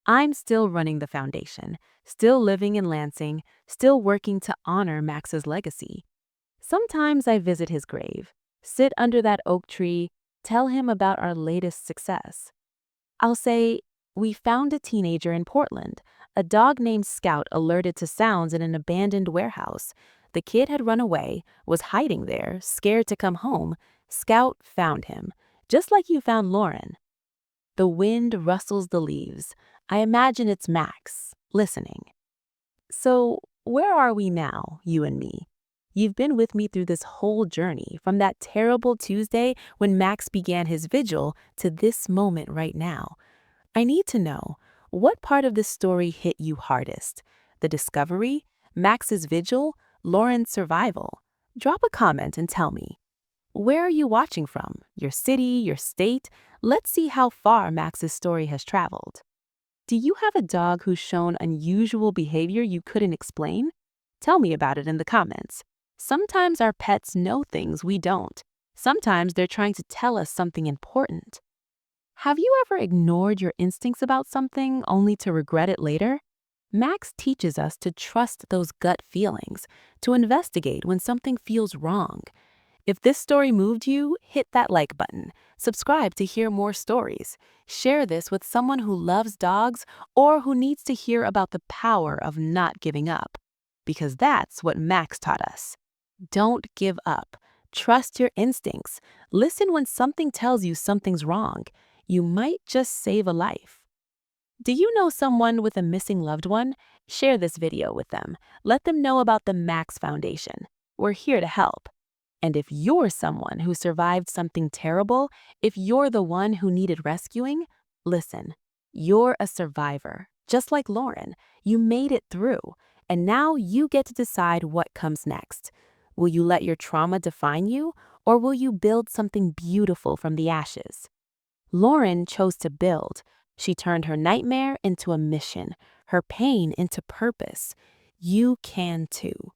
I'm still running the foundation, still living in Lansing, still working to honor Max's legacy. Sometimes I visit his grave, sit under that oak tree, tell him about our latest success. I'll say, "We found a teenager in Portland. A dog named Scout alerted to sounds in an abandoned warehouse. The kid had run away, was hiding there, scared to come home. Scout found him, just like you found Lauren." The wind rustles the leaves. I imagine it's Max, listening. So, where are we now, you and me? You've been with me through this whole journey, from that terrible Tuesday when Max began his vigil to this moment right now. I need to know, what part of this story hit you hardest? The discovery, Max's vigil, Lauren's survival? Drop a comment and tell me. Where are you watching from? Your city, your state? Let's see how far Max's story has traveled. Do you have a dog who's shown unusual behavior you couldn't explain? Tell me about it in the comments. Sometimes our pets know things we don't. Sometimes they're trying to tell us something important. Have you ever ignored your instincts about something only to regret it later? Max teaches us to trust those gut feelings, to investigate when something feels wrong. If this story moved you, hit that like button. Subscribe to hear more stories. Share this with someone who loves dogs or who needs to hear about the power of not giving up. Because that's what Max taught us. Don't give up. Trust your instincts. Listen when something tells you something's wrong. You might just save a life. Do you know someone with a missing loved one? Share this video with them. Let them know about the Max Foundation. We're here to help. And if you're someone who survived something terrible, if you're the one who needed rescuing, listen, you're a survivor. Just like Lauren, you made it through. And now you get to decide what comes next. Will you let your trauma define you, or will you build something beautiful from the ashes? Lauren chose to build. She turned her nightmare into a mission, her pain into purpose. You can too.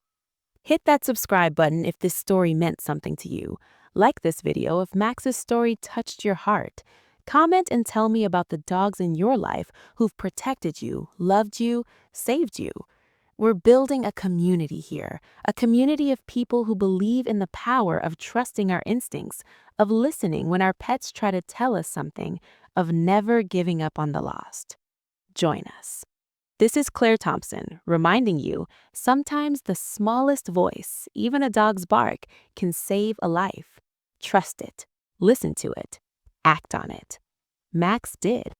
Hit that subscribe button if this story meant something to you. Like this video if Max's story touched your heart. Comment and tell me about the dogs in your life who've protected you, loved you, saved you. We're building a community here, a community of people who believe in the power of trusting our instincts, of listening when our pets try to tell us something, of never giving up on the lost. Join us. This is Claire Thompson, reminding you sometimes the smallest voice, even a dog's bark, can save a life. Trust it, listen to it, act on it. Max did.